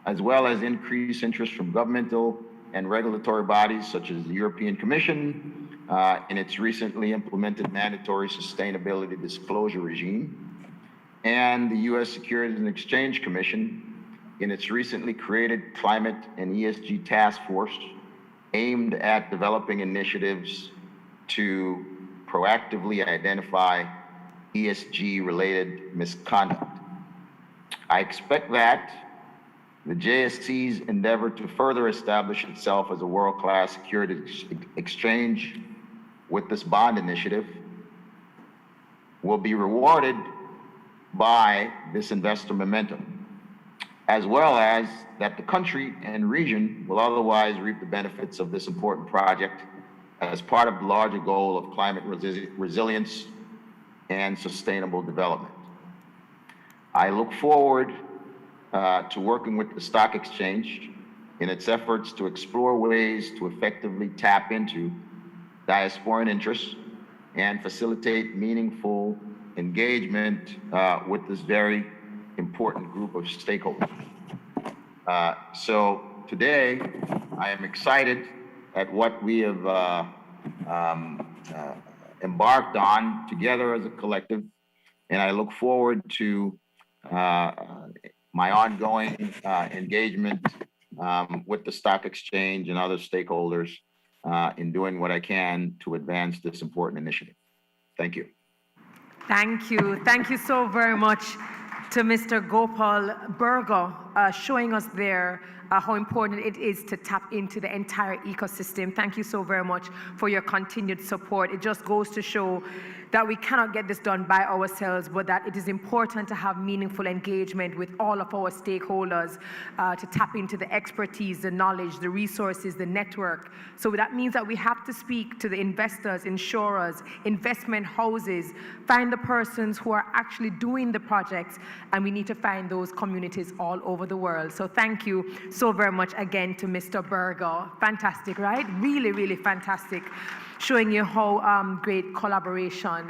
as well as increased interest from governmental and regulatory bodies such as the European Commission in its recently implemented mandatory sustainability disclosure regime, and the U.S. Securities and Exchange Commission in its recently created Climate and ESG Task Force aimed at developing initiatives to proactively identify ESG-related misconduct. I expect that the JSE's endeavor to further establish itself as a world-class securities exchange with this bond initiative will be rewarded by this investor momentum, as well as that the country and region will otherwise reap the benefits of this important project as part of the larger goal of climate resilience and sustainable development. I look forward to working with the Stock Exchange in its efforts to explore ways to effectively tap into diasporan interests and facilitate meaningful engagement with this very important group of stakeholders. So today, I am excited at what we have embarked on together as a collective, and I look forward to my ongoing engagement with the stock exchange and other stakeholders in doing what I can to advance this important initiative. Thank you. Thank you. Thank you so very much to Mr. Gopal Burgo, showing us there how important it is to tap into the entire ecosystem. Thank you so very much for your continued support. It just goes to show that we cannot get this done by ourselves, but that it is important to have meaningful engagement with all of our stakeholders to tap into the expertise, the knowledge, the resources, the network. So that means that we have to speak to the investors, insurers, investment houses, find the persons who are actually doing the projects, and we need to find those communities all over the world. So thank you so very much again to Mr. Burgo. Fantastic, right? Really, really fantastic. Showing you how great collaboration,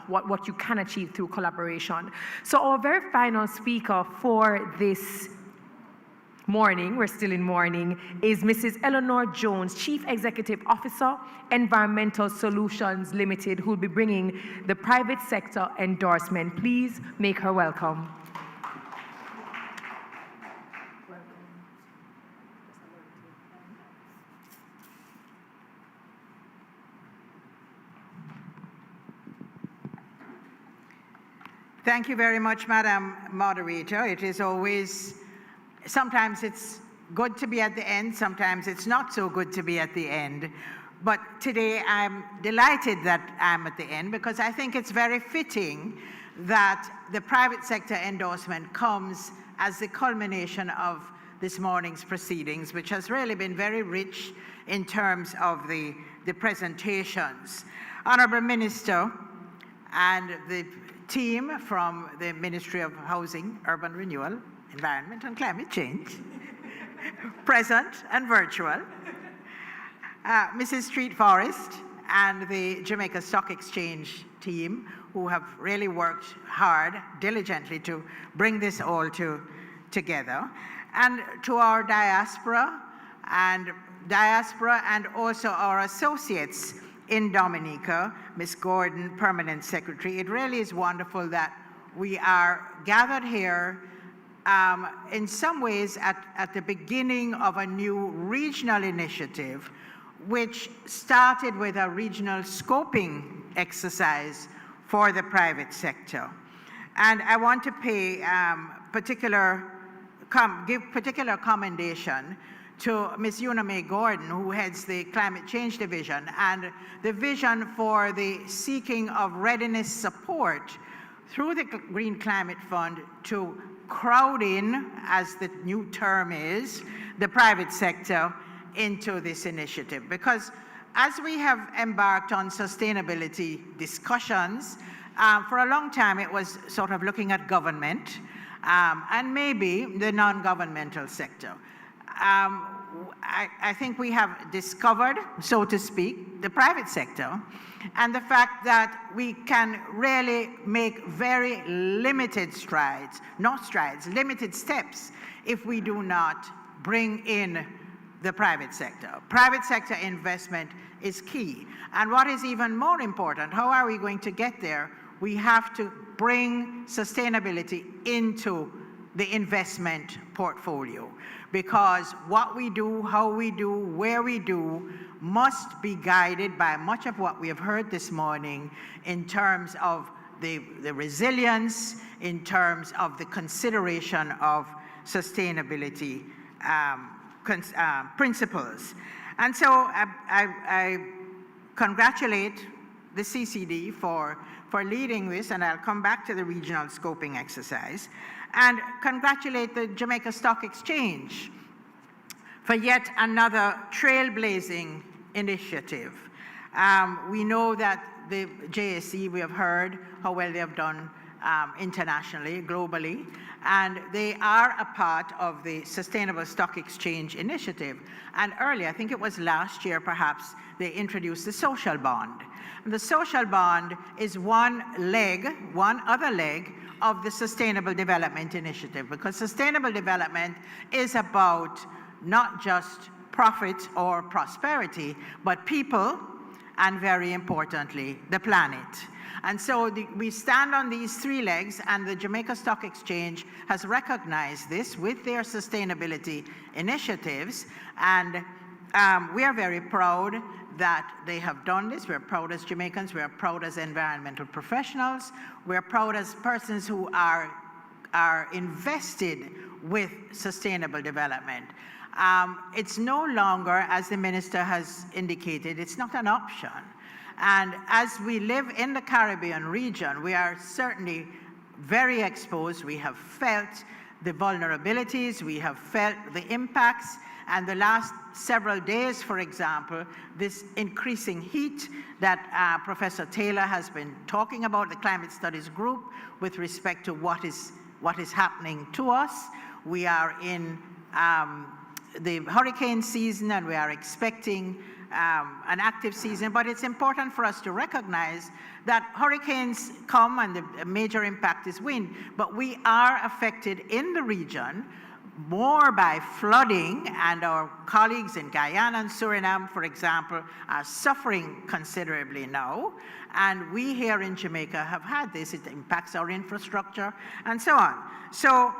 what you can achieve through collaboration. So our very final speaker for this morning, we're still in morning, is Mrs. Eleanor Jones, Chief Executive Officer, Environmental Solutions Limited, who will be bringing the private sector endorsement. Please make her welcome. Thank you very much, Madam Moderator. It is always, sometimes it's good to be at the end, sometimes it's not so good to be at the end. But today I'm delighted that I'm at the end because I think it's very fitting that the private sector endorsement comes as the culmination of this morning's proceedings, which has really been very rich in terms of the presentations. Honorable Minister and the team from the Ministry of Housing, Urban Renewal, Environment and Climate Change, present and virtual, Mrs. Street Forest and the Jamaica Stock Exchange team, who have really worked hard, diligently to bring this all together, and to our diaspora and also our associates in Dominica, Ms. Gordon, Permanent Secretary. It really is wonderful that we are gathered here in some ways at the beginning of a new regional initiative, which started with a regional scoping exercise for the private sector. And I want to pay give particular commendation to Ms. Una Mae Gordon, who heads the Climate Change Division, and the vision for the seeking of readiness support through the Green Climate Fund to crowd in, as the new term is, the private sector into this initiative. Because as we have embarked on sustainability discussions, for a long time it was sort of looking at government and maybe the non-governmental sector. I think we have discovered, so to speak, the private sector, and the fact that we can really make very limited strides, limited steps, if we do not bring in the private sector. Private sector investment is key. And what is even more important, how are we going to get there? We have to bring sustainability into the investment portfolio, because what we do, how we do, where we do, must be guided by much of what we have heard this morning in terms of the resilience, in terms of the consideration of sustainability principles. And so I congratulate the CCD for leading this, and I'll come back to the regional scoping exercise, and congratulate the Jamaica Stock Exchange for yet another trailblazing initiative. We know that the JSE, we have heard how well they have done internationally, globally, and they are a part of the Sustainable Stock Exchange Initiative. And earlier, I think it was last year perhaps, they introduced the social bond. And the social bond is one other leg of the Sustainable Development Initiative, because sustainable development is about not just profit or prosperity, but people, and very importantly, the planet. And so we stand on these three legs, and the Jamaica Stock Exchange has recognized this with their sustainability initiatives. And we are very proud that they have done this. We're proud as Jamaicans. We're proud as environmental professionals. We're proud as persons who are invested with sustainable development. It's no longer, as the minister has indicated, it's not an option. And as we live in the Caribbean region, we are certainly very exposed. We have felt the vulnerabilities, we have felt the impacts, and the last several days, for example, this increasing heat that Professor Taylor has been talking about, the Climate Studies Group, with respect to what is happening to us. We are in the hurricane season, and we are expecting an active season, but it's important for us to recognize that hurricanes come and the major impact is wind, but we are affected in the region more by flooding, and our colleagues in Guyana and Suriname, for example, are suffering considerably now, and we here in Jamaica have had this. It impacts our infrastructure and so on. So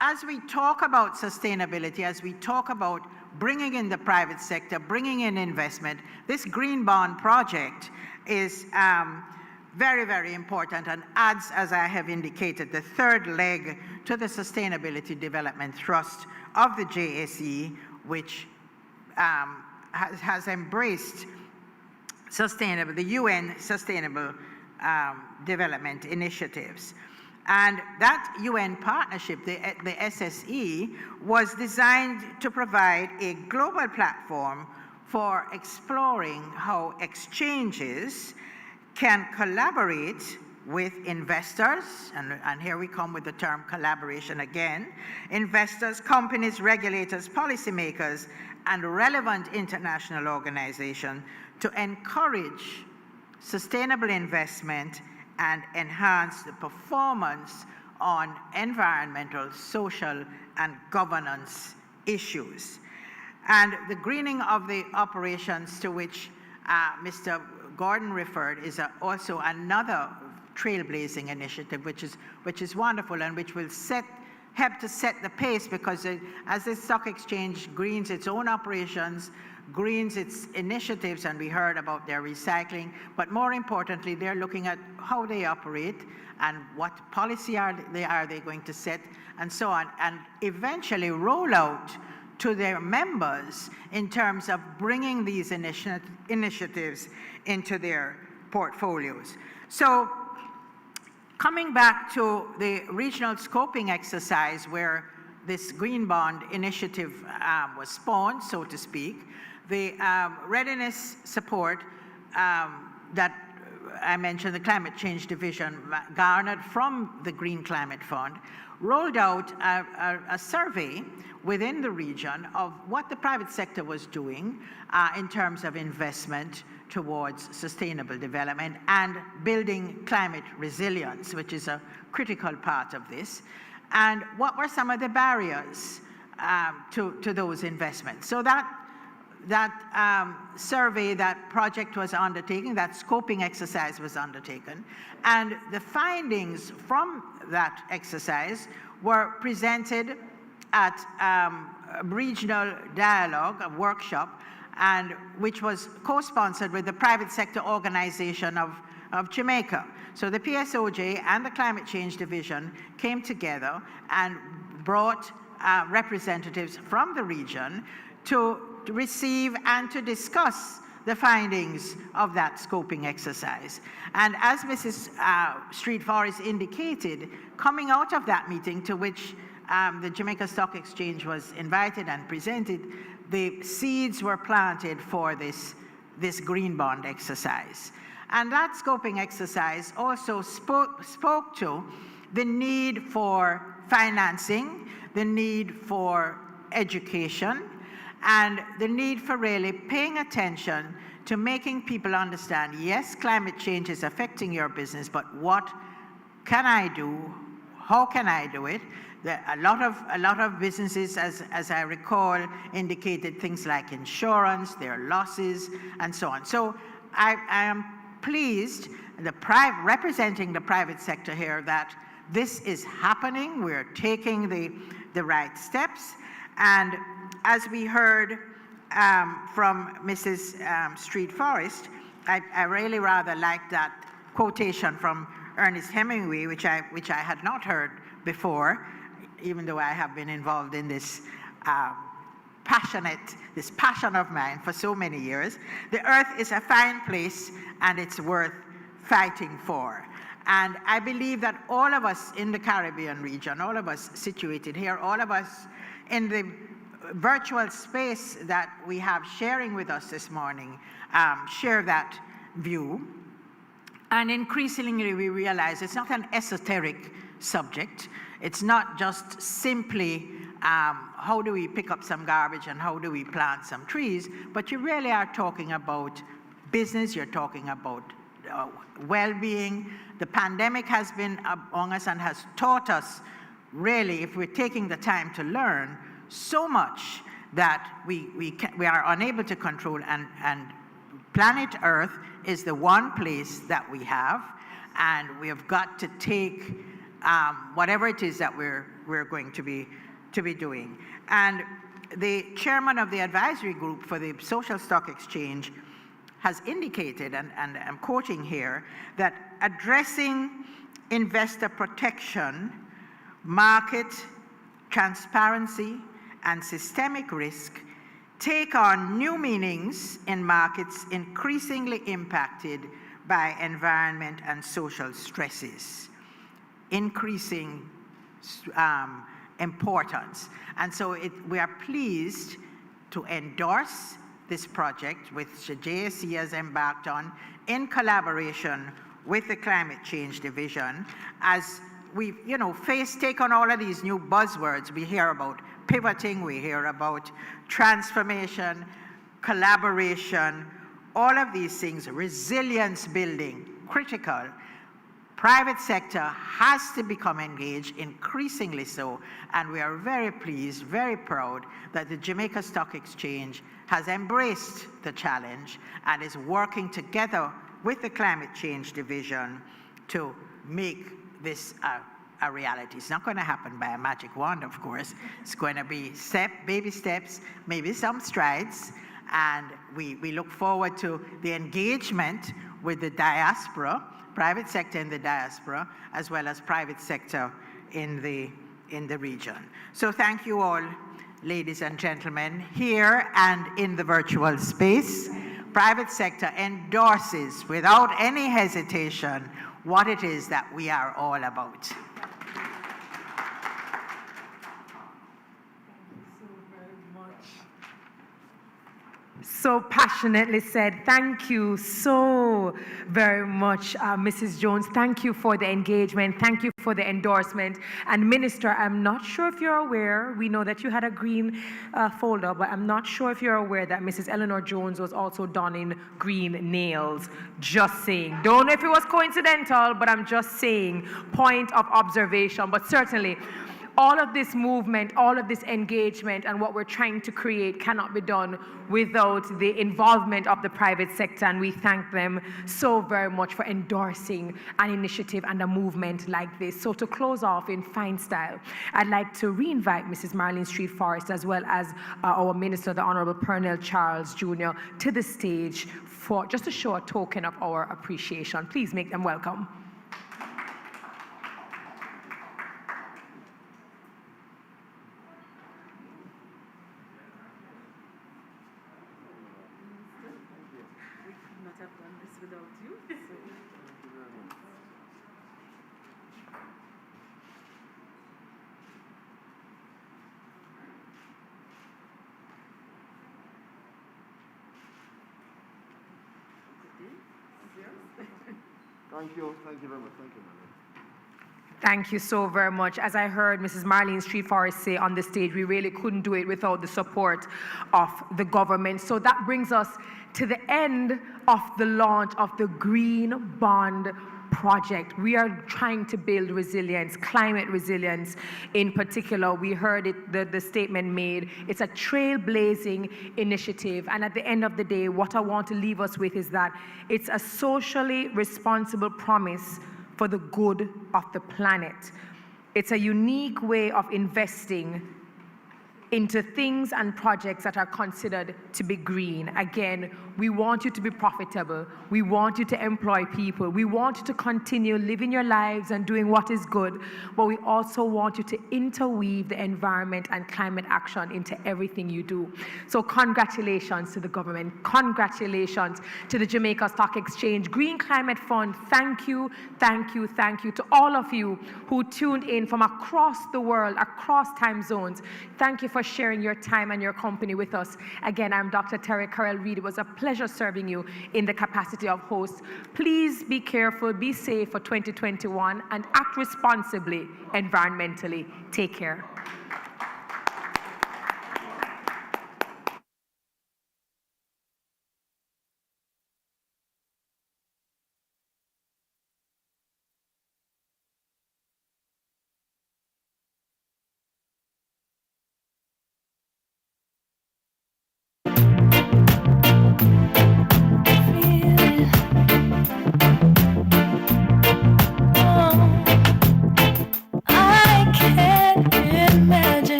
as we talk about sustainability, as we talk about bringing in the private sector, bringing in investment, this green bond project is very, very important and adds, as I have indicated, the third leg to the Sustainability Development Thrust of the JSE, which has embraced the UN Sustainable Development Initiatives. And that UN partnership, the SSE, was designed to provide a global platform for exploring how exchanges can collaborate with investors, and here we come with the term collaboration again, investors, companies, regulators, policymakers, and relevant international organizations to encourage sustainable investment and enhance the performance on environmental, social, and governance issues. And the greening of the operations to which Mr. Gordon referred is also another trailblazing initiative, which is wonderful and which will help to set the pace, because as the stock exchange greens its own operations, greens its initiatives, and we heard about their recycling, but more importantly, they're looking at how they operate and what policy are they going to set, and so on, and eventually roll out to their members in terms of bringing these initiatives into their portfolios. So coming back to the regional scoping exercise where this green bond initiative was spawned, so to speak, the readiness support that I mentioned, the Climate Change Division garnered from the Green Climate Fund, rolled out a survey within the region of what the private sector was doing in terms of investment towards sustainable development and building climate resilience, which is a critical part of this, and what were some of the barriers to those investments. So that survey, that project was undertaken, that scoping exercise was undertaken, and the findings from that exercise were presented at a regional dialogue, a workshop, and which was co-sponsored with the private sector organization of Jamaica. So the PSOJ and the Climate Change Division came together and brought representatives from the region to receive and to discuss the findings of that scoping exercise. And as Mrs. Street Forest indicated, coming out of that meeting to which the Jamaica Stock Exchange was invited and presented, the seeds were planted for this green bond exercise. And that scoping exercise also spoke to the need for financing, the need for education, and the need for really paying attention to making people understand, yes, climate change is affecting your business, but what can I do? how can I do it? A lot of businesses, as I recall, indicated things like insurance, their losses, and so on. So I am pleased, representing the private sector here, that this is happening. We're taking the right steps. And as we heard from Mrs. Street Forest, I really rather like that quotation from Ernest Hemingway, which I had not heard before, even though I have been involved in this passion of mine for so many years. The earth is a fine place and it's worth fighting for. And I believe that all of us in the Caribbean region, all of us situated here, all of us in the virtual space that we have sharing with us this morning, share that view. And increasingly we realize it's not an esoteric subject. It's not just simply how do we pick up some garbage and how do we plant some trees, but you really are talking about business, you're talking about well-being. The pandemic has been among us and has taught us, really, if we're taking the time to learn, so much that we are unable to control, and planet Earth is the one place that we have, and we have got to take whatever it is that we're going to be doing. And the chairman of the advisory group for the Social Stock Exchange has indicated, and I'm quoting here, that addressing investor protection, market transparency, and systemic risk take on new meanings in markets increasingly impacted by environment and social stresses, increasing importance. And so we are pleased to endorse this project, which the JSE has embarked on in collaboration with the Climate Change Division, as we take on all of these new buzzwords. We hear about pivoting, we hear about transformation, collaboration, all of these things, resilience building, critical. Private sector has to become engaged, increasingly so, and we are very pleased, very proud that the Jamaica Stock Exchange has embraced the challenge and is working together with the Climate Change Division to make this a reality. It's not going to happen by a magic wand, of course. It's going to be baby steps, maybe some strides, and we look forward to the engagement with the diaspora, private sector in the diaspora, as well as private sector in the region. So thank you all, ladies and gentlemen, here and in the virtual space. Private sector endorses without any hesitation what it is that we are all about. So passionately said. Thank you so very much, Mrs. Jones. Thank you for the engagement. Thank you for the endorsement. And Minister, I'm not sure if you're aware, we know that you had a green folder, but I'm not sure if you're aware that Mrs. Eleanor Jones was also donning green nails. Just saying. Don't know if it was coincidental, but I'm just saying, point of observation. But certainly, all of this movement, all of this engagement, and what we're trying to create cannot be done without the involvement of the private sector, and we thank them so very much for endorsing an initiative and a movement like this. So to close off in fine style, I'd like to re-invite Mrs. Marlene Street Forest, as well as our Minister, the Honorable Pernell Charles Jr., to the stage for just to show a token of our appreciation. Please make them welcome. Thank you very much. Thank you, madam. Thank you so very much. As I heard Mrs. Marlene Street Forest say on the stage, we really couldn't do it without the support of the government. So that brings us to the end of the launch of the Green Bond Project. We are trying to build resilience, climate resilience in particular. We heard it, the statement made. It's a trailblazing initiative. And at the end of the day, what I want to leave us with is that it's a socially responsible promise for the good of the planet. It's a unique way of investing into things and projects that are considered to be green. Again, we want you to be profitable. We want you to employ people. We want you to continue living your lives and doing what is good, but we also want you to interweave the environment and climate action into everything you do. So congratulations to the government. Congratulations to the Jamaica Stock Exchange Green Climate Fund. Thank you, thank you, thank you to all of you who tuned in from across the world, across time zones. Thank you for sharing your time and your company with us. Again, I'm Dr. Terry Carell Reid. It was a pleasure serving you in the capacity of host. Please be careful, be safe for 2021, and act responsibly environmentally. Take care.